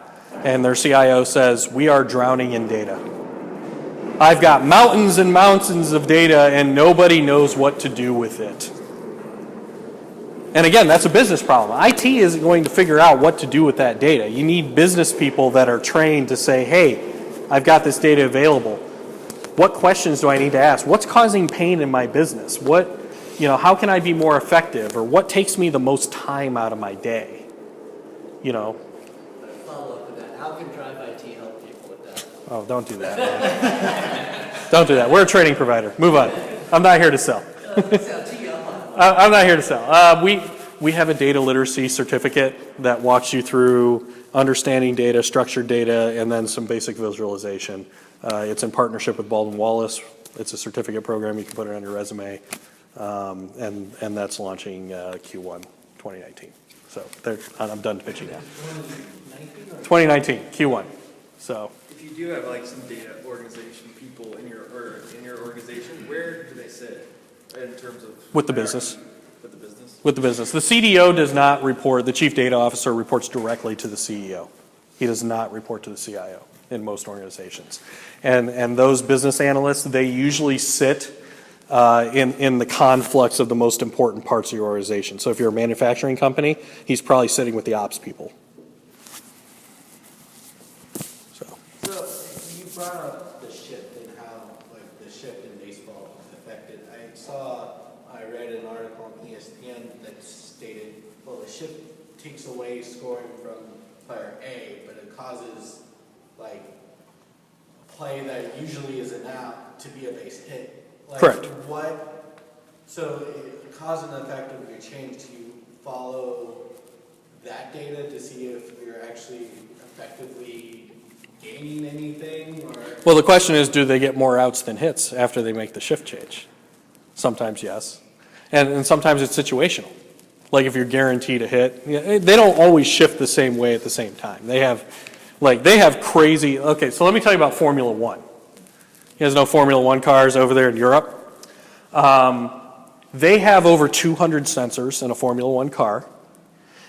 A: and their CIO says, we are drowning in data. I've got mountains and mountains of data and nobody knows what to do with it. And again, that's a business problem. IT isn't going to figure out what to do with that data. You need business people that are trained to say, hey, I've got this data available. What questions do I need to ask? What's causing pain in my business? How can I be more effective? Or what takes me the most time out of my day? You know.
B: Follow up with that. How can DriveIT help people with that?
A: Oh, don't do that, man. Don't do that. We're a training provider. Move on. I'm not here to sell. I'm not here to sell. We have a data literacy certificate that walks you through understanding data, structured data, and then some basic visualization. It's in partnership with Baldwin Wallace. It's a certificate program. You can put it on your resume. And that's launching Q1 2019. So I'm done pitching now. 2019, Q1. So.
E: If you do have like some data organization people in your organization, where do they sit in terms of
A: with the business?
E: With the business.
A: With the business. The CDO does not report. The chief data officer reports directly to the CEO. He does not report to the CIO in most organizations. And those business analysts, they usually sit in the conflux of the most important parts of your organization. So if you're a manufacturing company, he's probably sitting with the ops people.
F: So you brought up the shift and how like the shift in baseball affected. I read an article on ESPN that stated, well, the shift takes away scoring from player A, but it causes like a play that usually is an out to be a base hit. Like,
A: correct.
F: So cause and effect of your change, do you follow that data to see if you're actually effectively gaining anything? Or?
A: Well, the question is, do they get more outs than hits after they make the shift change? Sometimes yes. And sometimes it's situational. Like if you're guaranteed a hit, they don't always shift the same way at the same time. They have crazy, okay, so let me tell you about Formula One. You guys know Formula One cars over there in Europe? They have over 200 sensors in a Formula One car,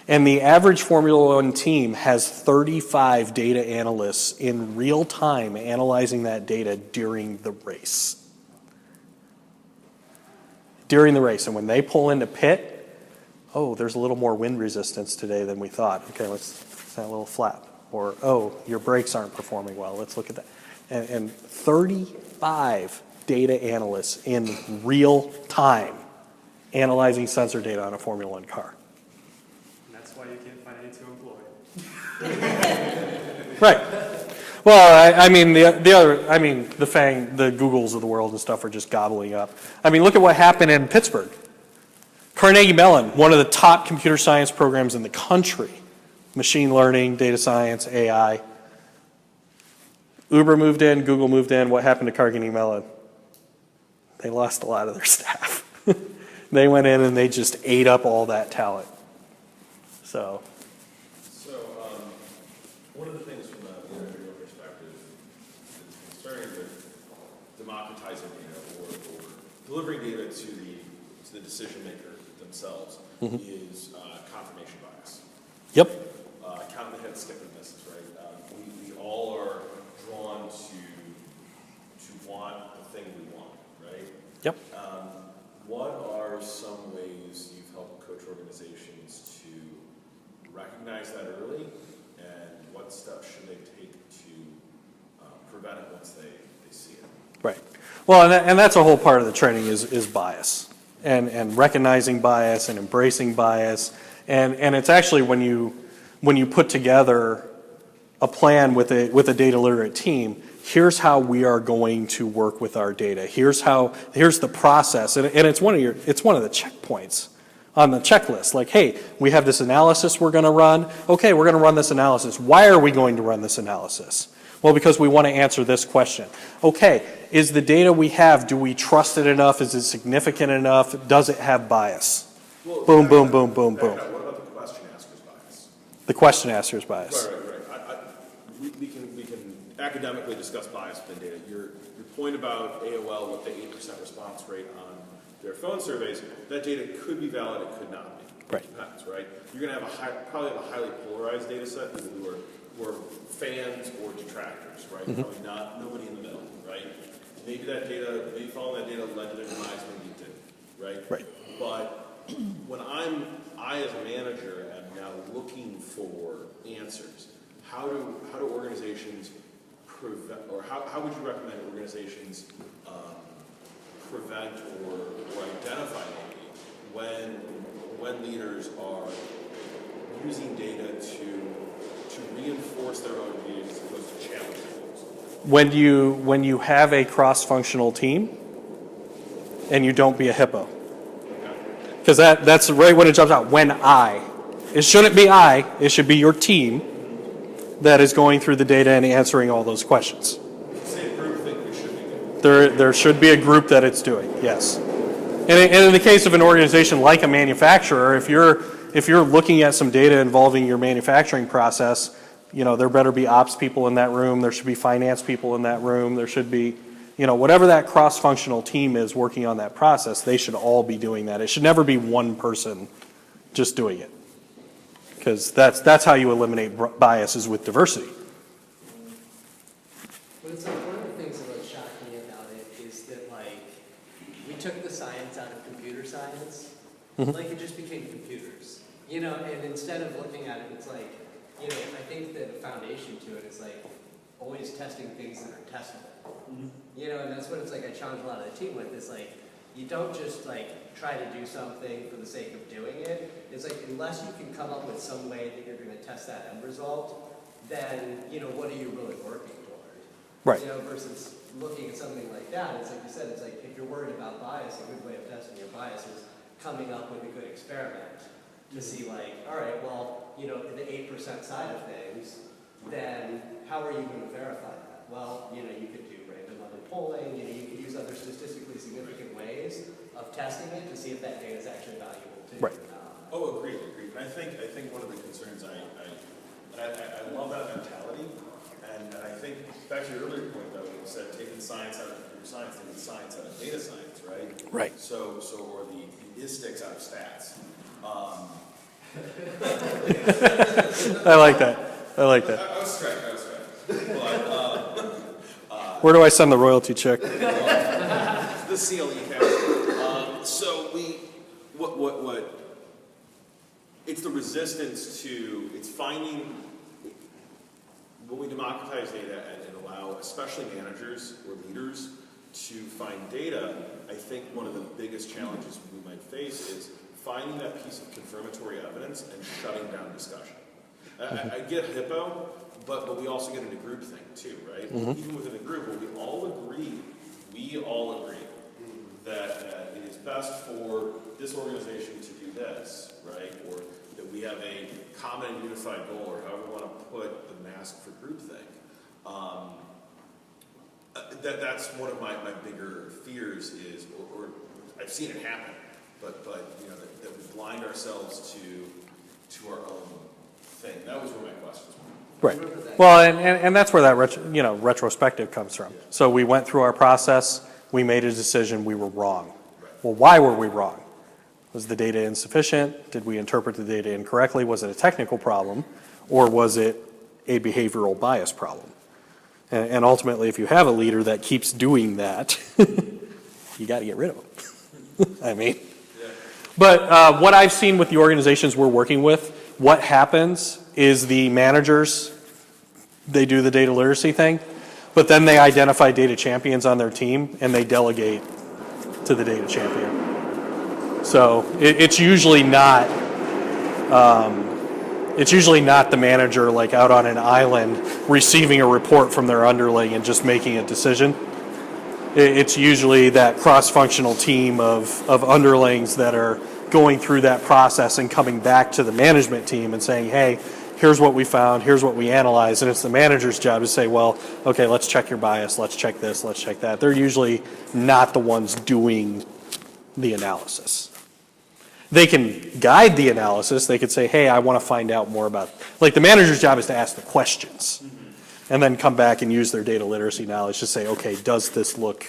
A: and the average Formula One team has 35 data analysts in real time analyzing that data during the race. During the race, and when they pull into pit, oh, there's a little more wind resistance today than we thought. Okay, let's that little flap. Or, oh, your brakes aren't performing well. Let's look at that. And 35 data analysts in real time analyzing sensor data on a Formula One car.
D: And that's why you can't find any to employ.
A: Right. Well, the FANG, the Googles of the world and stuff are just gobbling up. I mean, look at what happened in Pittsburgh. Carnegie Mellon, one of the top computer science programs in the country, machine learning, data science, AI. Uber moved in, Google moved in. What happened to Carnegie Mellon? They lost a lot of their staff. They went in and they just ate up all that talent. So
C: one of the things from the individual perspective is concerning with democratizing data or delivering data to the decision maker themselves is confirmation bias.
A: Yep.
C: Count the hits, skip the misses, right? We all are drawn to want the thing we want, right?
A: Yep.
C: What are some ways you've helped coach organizations to recognize that early, and what steps should they take to prevent it once they see it?
A: Right. Well, and that's a whole part of the training is bias, and recognizing bias and embracing bias, and it's actually when you put together a plan with a data literate team. Here's how we are going to work with our data. Here's the process, and it's one of the checkpoints on the checklist. Like, hey, we have this analysis we're going to run. Okay, we're going to run this analysis. Why are we going to run this analysis? Well, because we want to answer this question. Okay, is the data we have, do we trust it enough? Is it significant enough? Does it have bias?
C: Well,
A: Boom, boom, boom, boom,
C: back
A: boom.
C: up. What about the question asker's bias?
A: The question answer's bias.
C: Right. We can academically discuss bias within data. Your point about AOL with the 8% response rate on their phone surveys, that data could be valid, it could not be.
A: Right.
C: It depends, right? You're going to have probably have a highly polarized data set, people who are fans or detractors, right? Probably not nobody in the middle, right? Maybe following that data led to their demise, maybe it didn't, right?
A: Right.
C: But when I as a manager am now looking for answers, how do organizations prevent, or how would you recommend organizations prevent or identify maybe when leaders are using data to reinforce their own views as opposed to challenge those?
A: When you have a cross-functional team and you don't be a hippo. Because that's right when it jumps out. It shouldn't be it should be your team that is going through the data and answering all those questions.
C: Same group thing we should be doing.
A: There should be a group that it's doing, yes. And in the case of an organization like a manufacturer, if you're looking at some data involving your manufacturing process, there better be ops people in that room, there should be finance people in that room, there should be, whatever that cross-functional team is working on that process, they should all be doing that. It should never be one person just doing it. Because that's how you eliminate biases with diversity.
B: But it's like one of the things that shocked me about it is that we took the science out of computer science, it just became computers. And instead of looking at it, it's I think that the foundation to it is always testing things that are testable. And that's what it's I challenge a lot of the team with is you don't just try to do something for the sake of doing it. It's unless you can come up with some way that you're going to test that end result, then what are you really working toward?
A: Right.
B: Versus looking at something like that, it's like you said, it's if you're worried about bias, a good way of testing your bias is coming up with a good experiment to see all right, well, the 8% side of things, then how are you going to verify that? Well, you could do random other polling, you could use other statistically significant ways of testing it to see if that data is actually valuable too.
A: Right.
C: Agreed. And I think one of the concerns I love that mentality, and I think back to your earlier point though, you said taking science out of computer science, taking science out of data science, right?
A: Right.
C: So or the istics out of stats.
A: I like that.
C: I was stretched. But
A: where do I send the royalty check?
C: the CLE category. So what it's the resistance to, it's finding, when we democratize data and allow especially managers or leaders to find data, I think one of the biggest challenges we might face is finding that piece of confirmatory evidence and shutting down discussion. I get hippo, but we also get into group thing too, right? Even within a group, where we all agree that it is best for this organization to do this, right? Or that we have a common and unified goal, or however we want to put the mask for groupthink. That's one of my bigger fears is, or I've seen it happen, but that we blind ourselves to our own thing. That was where my questions were.
A: Right. Well, and that's where that retrospective comes from. So we went through our process, we made a decision, we were wrong. Well, why were we wrong? Was the data insufficient? Did we interpret the data incorrectly? Was it a technical problem? Or was it a behavioral bias problem? And ultimately, if you have a leader that keeps doing that, you got to get rid of them. I mean.
C: Yeah.
A: But what I've seen with the organizations we're working with, what happens is the managers, they do the data literacy thing, but then they identify data champions on their team and they delegate to the data champion. So it's usually not the manager out on an island receiving a report from their underling and just making a decision. It's usually that cross-functional team of underlings that are going through that process and coming back to the management team and saying, hey, here's what we found, here's what we analyzed, and it's the manager's job to say, well, okay, let's check your bias, let's check this, let's check that. They're usually not the ones doing the analysis. They can guide the analysis. They could say, hey, I want to find out more about, like the manager's job is to ask the questions and then come back and use their data literacy knowledge to say, okay, does this look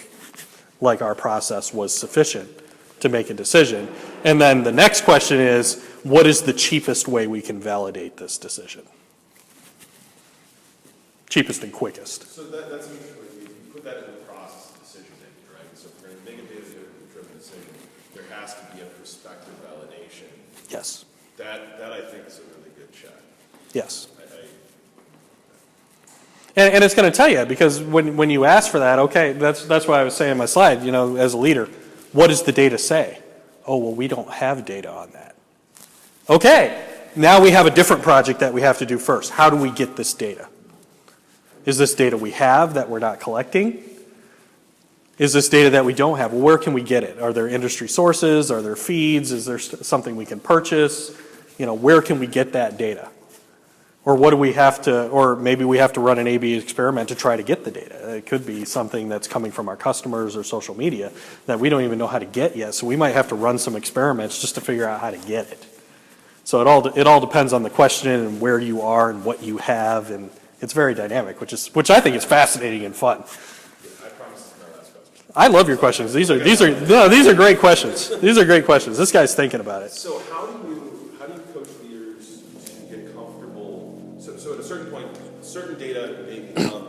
A: like our process was sufficient to make a decision? And then the next question is, what is the cheapest way we can validate this decision? Cheapest and quickest.
C: So that's interesting. You put that in the process of decision making, right? So if we're going to make a data-driven decision, there has to be a prospective validation.
A: Yes.
C: That I think is a really good check.
A: Yes. And it's going to tell you, because when you ask for that, okay, that's what I was saying in my slide, you know, as a leader, what does the data say? Oh, well, we don't have data on that. Okay, now we have a different project that we have to do first. How do we get this data? Is this data we have that we're not collecting? Is this data that we don't have? Well, where can we get it? Are there industry sources? Are there feeds? Is there something we can purchase? You know, where can we get that data? Or what do we have to, or maybe we have to run an A/B experiment to try to get the data. It could be something that's coming from our customers or social media that we don't even know how to get yet. So we might have to run some experiments just to figure out how to get it. So it all depends on the question and where you are and what you have, and it's very dynamic, which I think is fascinating and fun.
C: I promise it's my last question.
A: I love your questions. These are great questions. These are great questions. This guy's thinking about it.
C: So how do you coach leaders to get comfortable? So at a certain point, certain data may become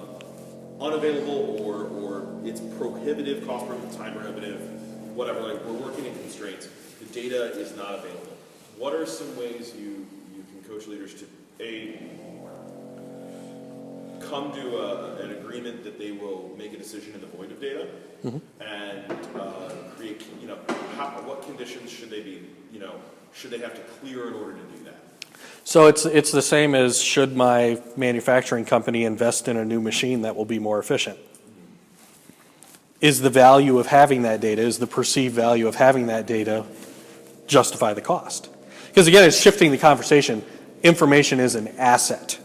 C: unavailable or it's prohibitive, cost prohibitive, time prohibitive, whatever. Like we're working in constraints. The data is not available. What are some ways you can coach leaders to come to an agreement that they will make a decision in the void of data, and create, what conditions should they be, should they have to clear in order to do that?
A: So it's the same as, should my manufacturing company invest in a new machine that will be more efficient? Is the value of having that data, is the perceived value of having that data justify the cost? Because again, it's shifting the conversation. Information is an asset.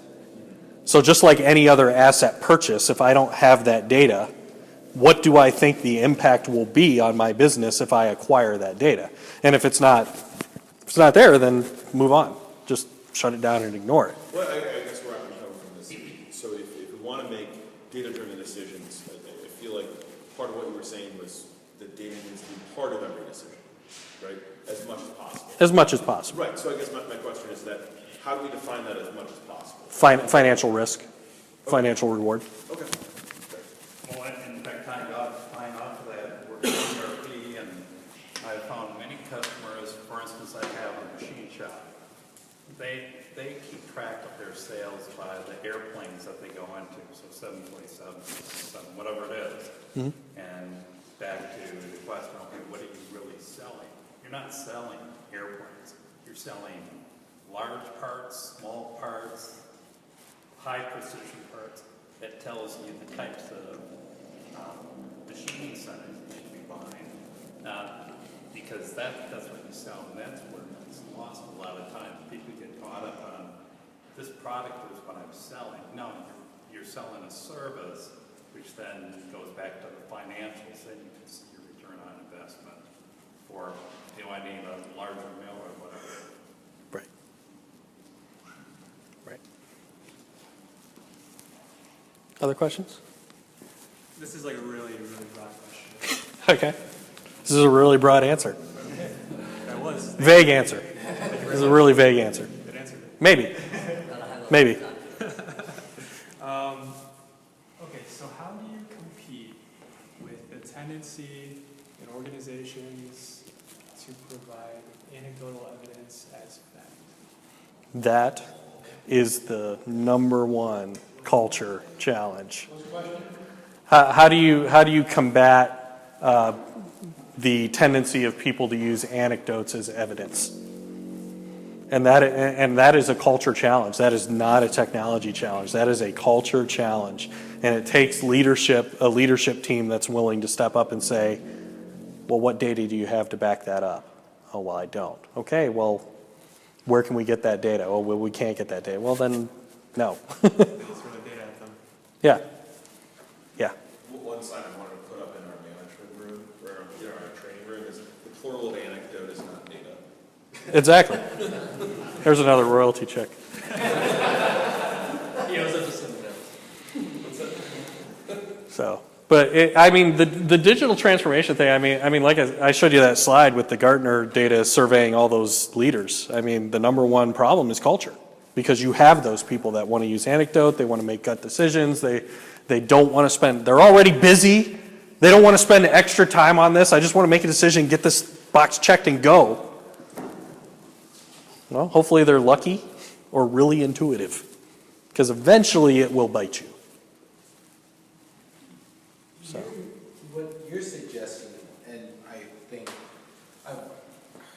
A: So just like any other asset purchase, if I don't have that data, what do I think the impact will be on my business if I acquire that data? And if it's not there, then move on. Just shut it down and ignore it.
C: Well, I guess where I'm coming from this. So if we want to make data-driven decisions, I feel like part of what you were saying was that data needs to be part of every decision, right? As much as possible.
A: As much as possible.
C: Right. So I guess my question is that how do we define that as much as possible?
A: Financial risk, financial reward.
C: Okay.
G: Well, in fact, tying off to that, we're doing ERP, and I've found many customers, for instance, I have a machine shop. They keep track of their sales by the airplanes that they go into, so 727, whatever it is. And back to the question, okay, what are you really selling? You're not selling airplanes. You're selling large parts, small parts, high precision parts. That tells you the types of machining centers you should be buying. Because that's what you sell, and that's where it's lost a lot of time. People get caught up on, this product is what I'm selling. No, you're selling a service, which then goes back to the financials, and you can see your return on investment. Or do I need a larger mill or whatever?
A: Right. Right. Other questions?
D: This is like a really, really broad question.
A: Okay. This is a really broad answer.
D: That was.
A: Vague answer. This is a really vague answer.
D: Good answer.
A: Maybe. Maybe.
D: Okay, so how do you compete with the tendency in organizations to provide anecdotal evidence as fact?
A: That is the number one culture challenge. How do you combat the tendency of people to use anecdotes as evidence? And that is a culture challenge. That is not a technology challenge. That is a culture challenge. And it takes a leadership team that's willing to step up and say, well, what data do you have to back that up? Oh, well, I don't. Okay, well, Where can we get that data? Oh, well, we can't get that data. Well, then, no.
D: Those sort of data at them.
A: Yeah. Yeah.
C: One sign I wanted to put up in our management room, or in our training room, is the plural of anecdote is not data.
A: Exactly. Here's another royalty check.
B: He owes it to someone else.
A: So, but I mean, the digital transformation thing. I mean, like I showed you that slide with the Gartner data surveying all those leaders. I mean, the number one problem is culture, because you have those people that want to use anecdote, they want to make gut decisions, they don't want to spend. They're already busy. They don't want to spend extra time on this. I just want to make a decision, get this box checked, and go. Well, hopefully they're lucky or really intuitive, because eventually it will bite you. So.
F: What you're suggesting, and I think I've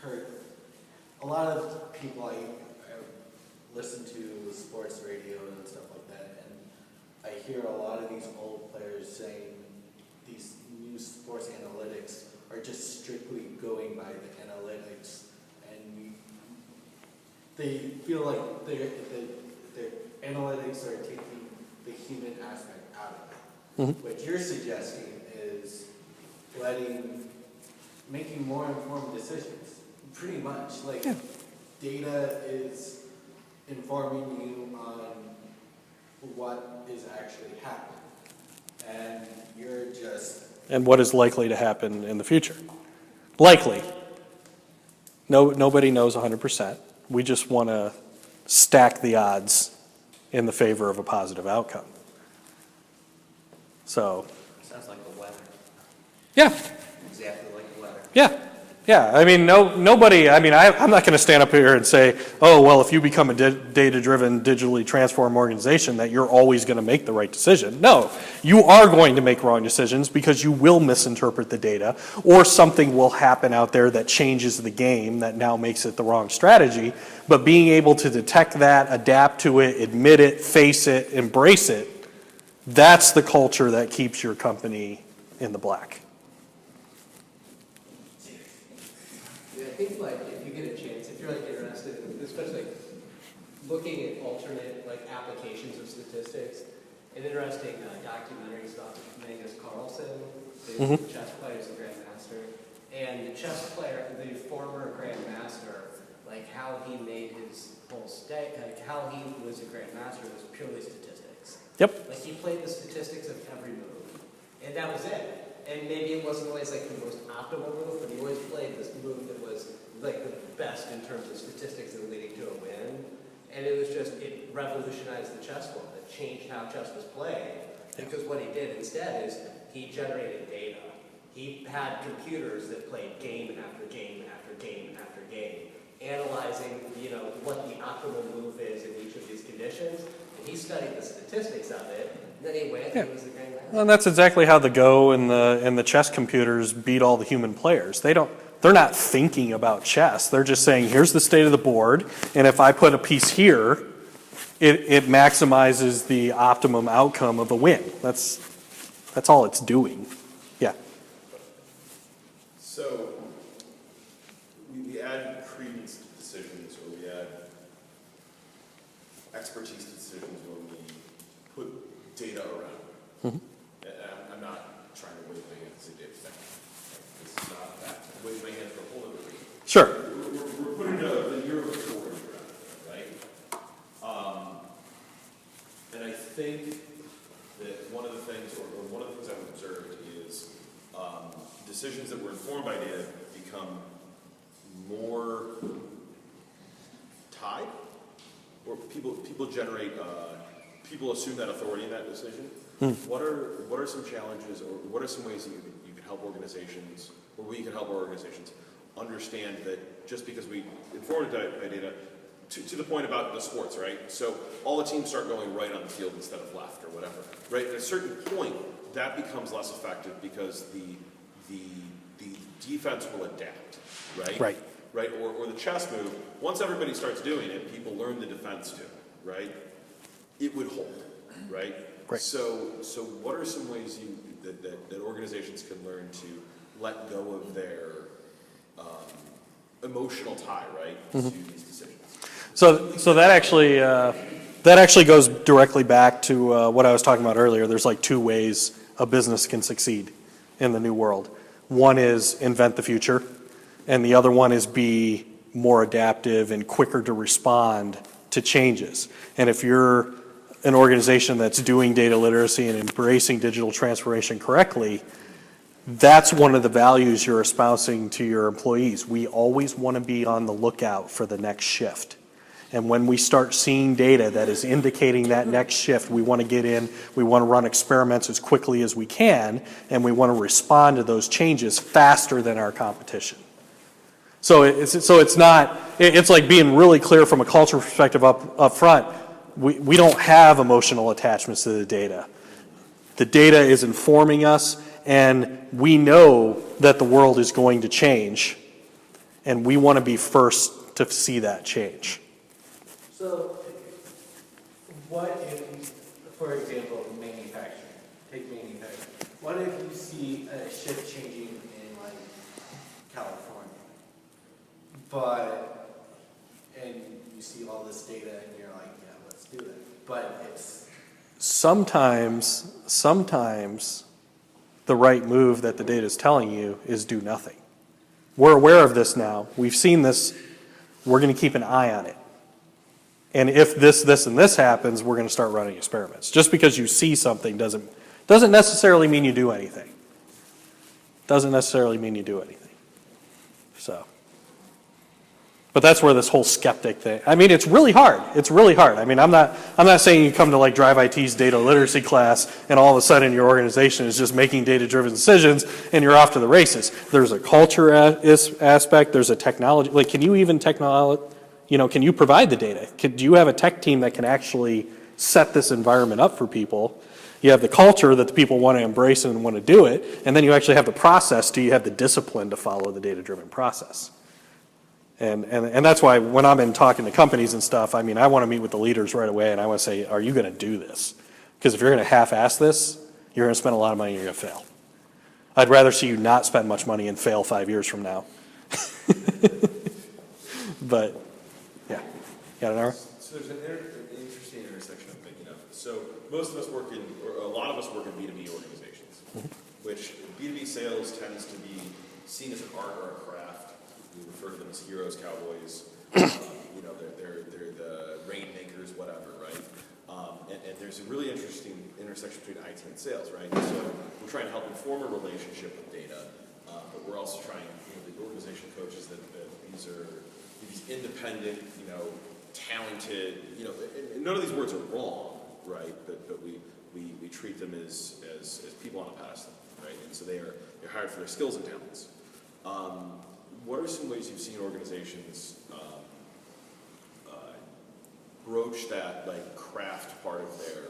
F: heard a lot of people I listen to sports radio and stuff like that, and I hear a lot of these old players saying these new sports analytics are just strictly going by the analytics, and they feel like their analytics are taking the human aspect out of it.
A: Mm-hmm.
F: What you're suggesting is making more informed decisions, pretty much. Like, data is informing you on what is actually happening, and you're just...
A: And what is likely to happen in the future. Likely. Nobody knows 100%. We just want to stack the odds in the favor of a positive outcome. So.
B: Sounds like the weather.
A: Yeah.
B: Exactly like the weather.
A: Yeah. Yeah. I mean, nobody, I mean, I'm not going to stand up here and say, oh, well, if you become a data-driven, digitally transformed organization, that you're always going to make the right decision. No. You are going to make wrong decisions because you will misinterpret the data, or something will happen out there that changes the game that now makes it the wrong strategy. But being able to detect that, adapt to it, admit it, face it, embrace it, that's the culture that keeps your company in the black.
B: Yeah, I think like if you get a chance, if you're like interested, especially like looking at alternate like applications of statistics, an interesting documentary is about Magnus Carlsen, the chess player, is a grandmaster, and the chess player, the former grandmaster, like how he made his whole stake, like how he was a grandmaster was purely statistics.
A: Yep.
B: Like he played the statistics of every move, and that was it. And maybe it wasn't always like the most optimal move, but he always played this move that was like the best in terms of statistics and leading to a win. And it was just, it revolutionized the chess world. It changed how chess was played. Because what he did instead is he generated data. He had computers that played game after game after game after game, analyzing, what the optimal move is in each of these conditions. And he studied the statistics of it. And then he went and he was the grandmaster.
A: Well, and that's exactly how the Go and the chess computers beat all the human players. They're not thinking about chess. They're just saying, here's the state of the board, and if I put a piece here, it maximizes the optimum outcome of the win. That's all it's doing. Yeah.
C: So we add credence to decisions, or we add expertise to decisions when we put data around.
A: Mm-hmm.
C: I'm not trying to wave my hand and say data thing. This is not that. Wave my hand for a whole other reason.
A: Sure.
C: We're putting the year of authority around it, right? And I think that one of the things I've observed is decisions that were informed by data become more tied, or people generate, people assume that authority in that decision. What are some challenges, or what are some ways that you can help organizations, or we can help our organizations understand that just because we informed it by data, to the point about the sports, right? So all the teams start going right on the field instead of left or whatever, right? At a certain point, that becomes less effective because the defense will adapt, right?
A: Right.
C: Right, or the chess move, once everybody starts doing it, people learn the defense too, right? It would hold, right?
A: Right.
C: So what are some ways that organizations can learn to let go of their emotional tie, right, to these decisions?
A: So that actually goes directly back to what I was talking about earlier. There's like two ways a business can succeed in the new world. One is invent the future, and the other one is be more adaptive and quicker to respond to changes. And if you're an organization that's doing data literacy and embracing digital transformation correctly, that's one of the values you're espousing to your employees. We always want to be on the lookout for the next shift. And when we start seeing data that is indicating that next shift, we want to get in, we want to run experiments as quickly as we can, and we want to respond to those changes faster than our competition. So it's like being really clear from a culture perspective up front. We don't have emotional attachments to the data. The data is informing us, and we know that the world is going to change, and we want to be first to see that change.
F: So, what if, for example, manufacturing, take manufacturing. What if you see a shift changing in like California, and you see all this data and you're like, yeah, let's do it. But it's
A: Sometimes the right move that the data is telling you is do nothing. We're aware of this now. We've seen this. We're going to keep an eye on it. And if this, and this happens, we're going to start running experiments. Just because you see something doesn't necessarily mean you do anything. Doesn't necessarily mean you do anything. So, but that's where this whole skeptic thing. I mean, it's really hard. It's really hard. I mean, I'm not saying you come to like DriveIT's data literacy class and all of a sudden your organization is just making data-driven decisions and you're off to the races. There's a culture aspect. There's a technology. Like, can you even can you provide the data? Do you have a tech team that can actually set this environment up for people? You have the culture that the people want to embrace and want to do it, and then you actually have the process. Do you have the discipline to follow the data-driven process? And that's why when I'm in talking to companies and stuff, I mean, I want to meet with the leaders right away, and I want to say, are you going to do this? Because if you're going to half-ass this, you're going to spend a lot of money and you're going to fail. I'd rather see you not spend much money and fail 5 years from now. But yeah, got an hour?
C: So there's an interesting intersection I'm thinking of. So most of us work in, or a lot of us work in B2B organizations, which B2B sales tends to be seen as an art or a craft. We refer to them as heroes, cowboys. They're the rainmakers, whatever, right? And there's a really interesting intersection between IT and sales, right? So we're trying to help inform a relationship with data, but we're also trying, the organization coaches that these are these independent, talented, and none of these words are wrong, right? But we treat them as people on a pedestal, right? And so they're hired for their skills and talents. What are some ways you've seen organizations broach that like craft part of their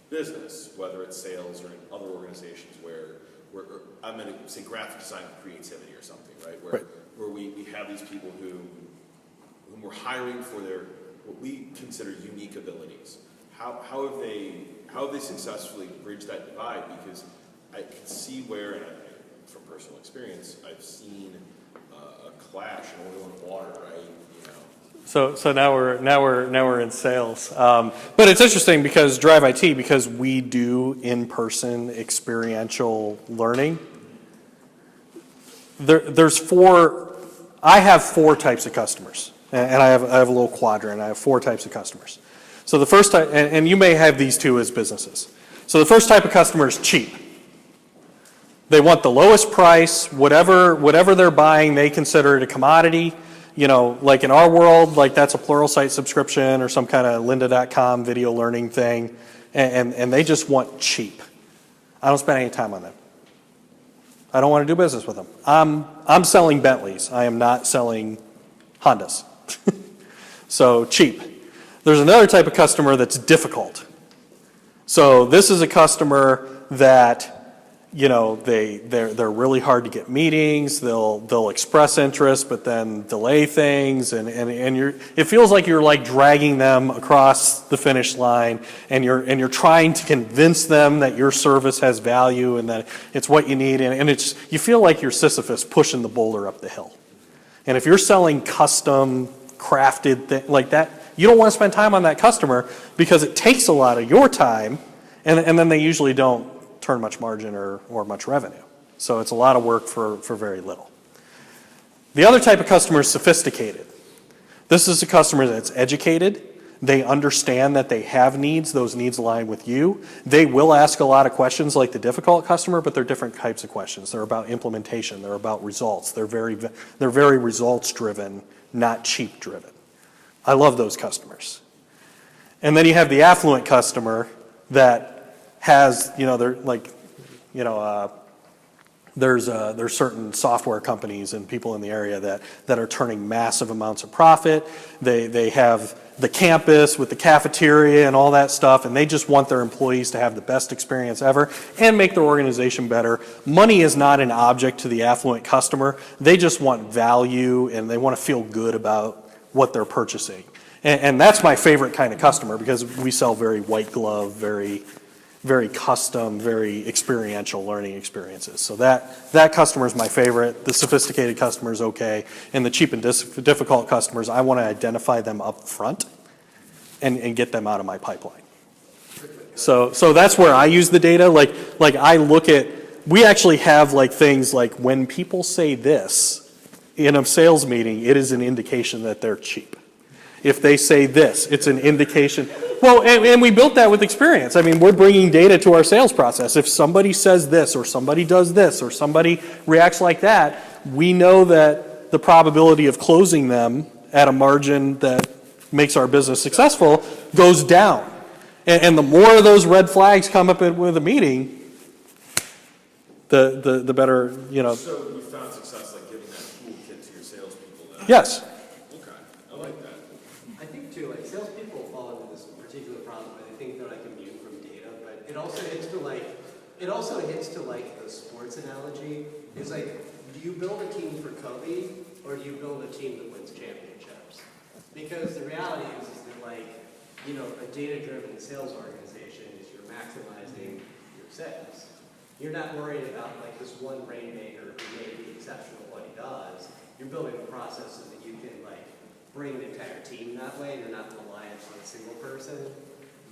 C: business, whether it's sales or in other organizations where I'm going to say graphic design with creativity or something, right? Where we have these people whom we're hiring for their what we consider unique abilities. How have they successfully bridged that divide? Because I can see where, and from personal experience, I've seen a clash in oil and water, right?
A: So now we're in sales, but it's interesting because DriveIT, because we do in-person experiential learning. I have four types of customers, and I have a little quadrant. I have four types of customers. So the first type, and you may have these two as businesses. So the first type of customer is cheap. They want the lowest price, whatever they're buying, they consider it a commodity. Like in our world, like that's a Pluralsight subscription or some kind of lynda.com video learning thing, and they just want cheap. I don't spend any time on them. I don't want to do business with them. I'm selling Bentleys. I am not selling Hondas. So cheap. There's another type of customer that's difficult. So this is a customer that they're really hard to get meetings. They'll express interest, but then delay things, and it feels like you're like dragging them across the finish line, and you're trying to convince them that your service has value and that it's what you need, and you feel like you're Sisyphus pushing the boulder up the hill. And if you're selling custom crafted thing like that. You don't want to spend time on that customer because it takes a lot of your time, and then they usually don't turn much margin or much revenue. So it's a lot of work for very little. The other type of customer is sophisticated. This is a customer that's educated. They understand that they have needs. Those needs align with you. They will ask a lot of questions like the difficult customer, but they're different types of questions. They're about implementation. They're about results. They're very results driven, not cheap driven. I love those customers. And then you have the affluent customer that has, there's certain software companies and people in the area that are turning massive amounts of profit. They have the campus with the cafeteria and all that stuff, and they just want their employees to have the best experience ever and make their organization better. Money is not an object to the affluent customer. They just want value, and they want to feel good about what they're purchasing. And that's my favorite kind of customer because we sell very white glove, very custom, very experiential learning experiences. So that customer is my favorite. The sophisticated customer is okay. And the cheap and difficult customers, I want to identify them up front and get them out of my pipeline. So that's where I use the data. Like I look at, we actually have things like when people say this in a sales meeting, it is an indication that they're cheap. If they say this, it's an indication. Well, and we built that with experience. I mean, we're bringing data to our sales process. If somebody says this, or somebody does this, or somebody reacts like that, we know that the probability of closing them at a margin that makes our business successful goes down. And the more of those red flags come up with a meeting, the better,
C: So you found success like giving that toolkit to your salespeople then?
A: Yes.
B: Salespeople fall into this particular problem, but I think they're immune from data. But it also hits to the sports analogy. Is do you build a team for Kobe or do you build a team that wins championships? Because the reality is that a data-driven sales organization is you're maximizing your sales. You're not worried about this one rainmaker who may be exceptional at what he does. You're building a process so that you can bring the entire team that way. You're not reliant on a single person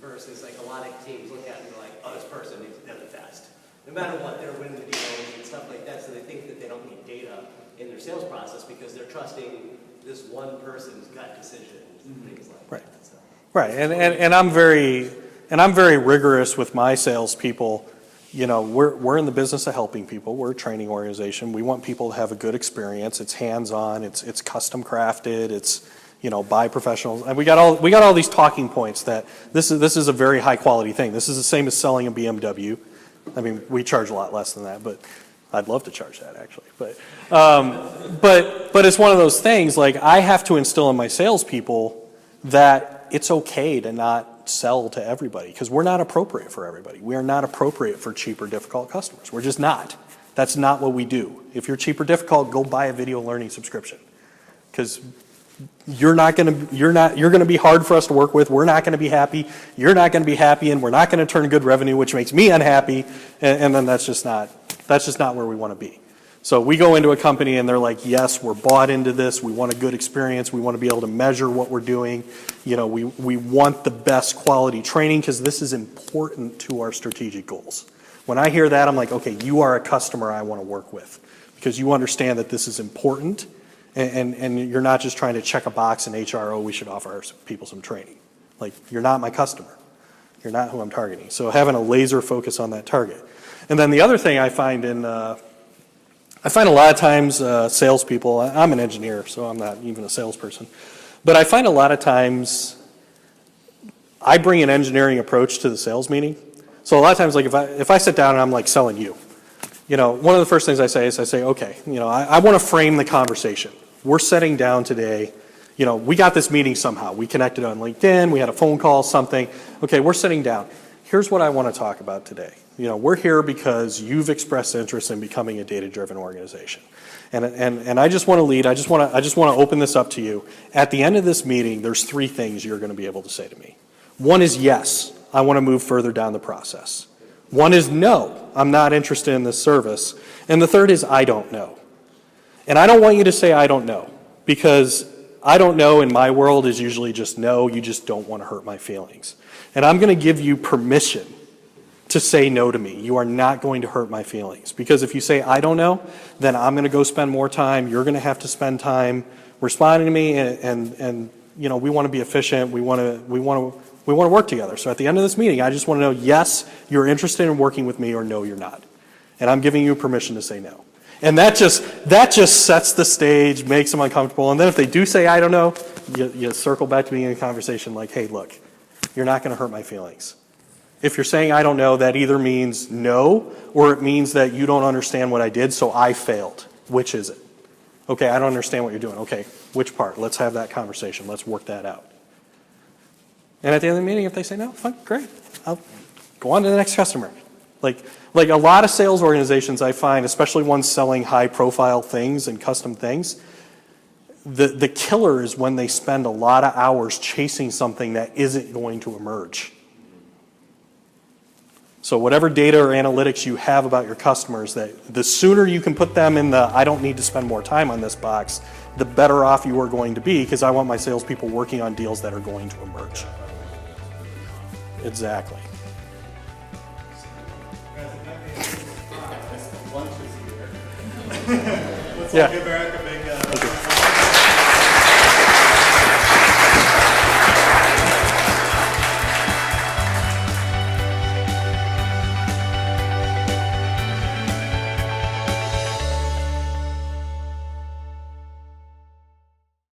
B: versus a lot of teams look at it and they're like, oh, this person is the best. No matter what, they're winning the deals and stuff like that. So they think that they don't need data in their sales process because they're trusting this one person's gut decisions and things like that. So.
A: Right. And I'm very rigorous with my salespeople. We're in the business of helping people. We're a training organization. We want people to have a good experience. It's hands-on. It's custom crafted. It's by professionals. And we got all these talking points that this is a very high quality thing. This is the same as selling a BMW. I mean, we charge a lot less than that, but I'd love to charge that actually. But it's one of those things. I have to instill in my salespeople that it's okay to not sell to everybody because we're not appropriate for everybody. We are not appropriate for cheap or difficult customers. We're just not. That's not what we do. If you're cheap or difficult, go buy a video learning subscription because you're going to be hard for us to work with. We're not going to be happy. You're not going to be happy, and we're not going to turn good revenue, which makes me unhappy. And then that's just not where we want to be. So we go into a company and they're like, yes, we're bought into this. We want a good experience. We want to be able to measure what we're doing. We want the best quality training because this is important to our strategic goals. When I hear that, I'm like, okay, you are a customer I want to work with because you understand that this is important and you're not just trying to check a box in HR, we should offer our people some training. You're not my customer. You're not who I'm targeting. So having a laser focus on that target. And then the other thing I find a lot of times salespeople, I'm an engineer, so I'm not even a salesperson, but I find a lot of times I bring an engineering approach to the sales meeting. So a lot of times, if I sit down and I'm selling you, one of the first things I say is okay, I want to frame the conversation. We're sitting down today, we got this meeting somehow. We connected on LinkedIn, we had a phone call, something. Okay, we're sitting down. Here's what I want to talk about today. We're here because you've expressed interest in becoming a data-driven organization. And I just want to lead, I just want to open this up to you. At the end of this meeting, there's 3 things you're going to be able to say to me. One is yes, I want to move further down the process. One is no, I'm not interested in this service. And the third is I don't know. And I don't want you to say I don't know because I don't know in my world is usually just no, you just don't want to hurt my feelings. And I'm going to give you permission to say no to me. You are not going to hurt my feelings. Because if you say I don't know, then I'm going to go spend more time. You're going to have to spend time responding to me, and you know, we want to be efficient. We want to work together. So at the end of this meeting, I just want to know, yes, you're interested in working with me, or no, you're not. And I'm giving you permission to say no. And that just sets the stage, makes them uncomfortable. And then if they do say I don't know, you circle back to being in a conversation like, hey, look, you're not going to hurt my feelings. If you're saying I don't know, that either means no, or it means that you don't understand what I did, so I failed. Which is it? Okay, I don't understand what you're doing. Okay, which part? Let's have that conversation. Let's work that out. And at the end of the meeting, if they say no, fine, great. I'll go on to the next customer. Like a lot of sales organizations I find, especially ones selling high-profile things and custom things, the killer is when they spend a lot of hours chasing something that isn't going to emerge. So whatever data or analytics you have about your customers, that the sooner you can put them in the I don't need to spend more time on this box, the better off you are going to be, because I want my salespeople working on deals that are going to emerge. Exactly.
H: Let's all give Eric a big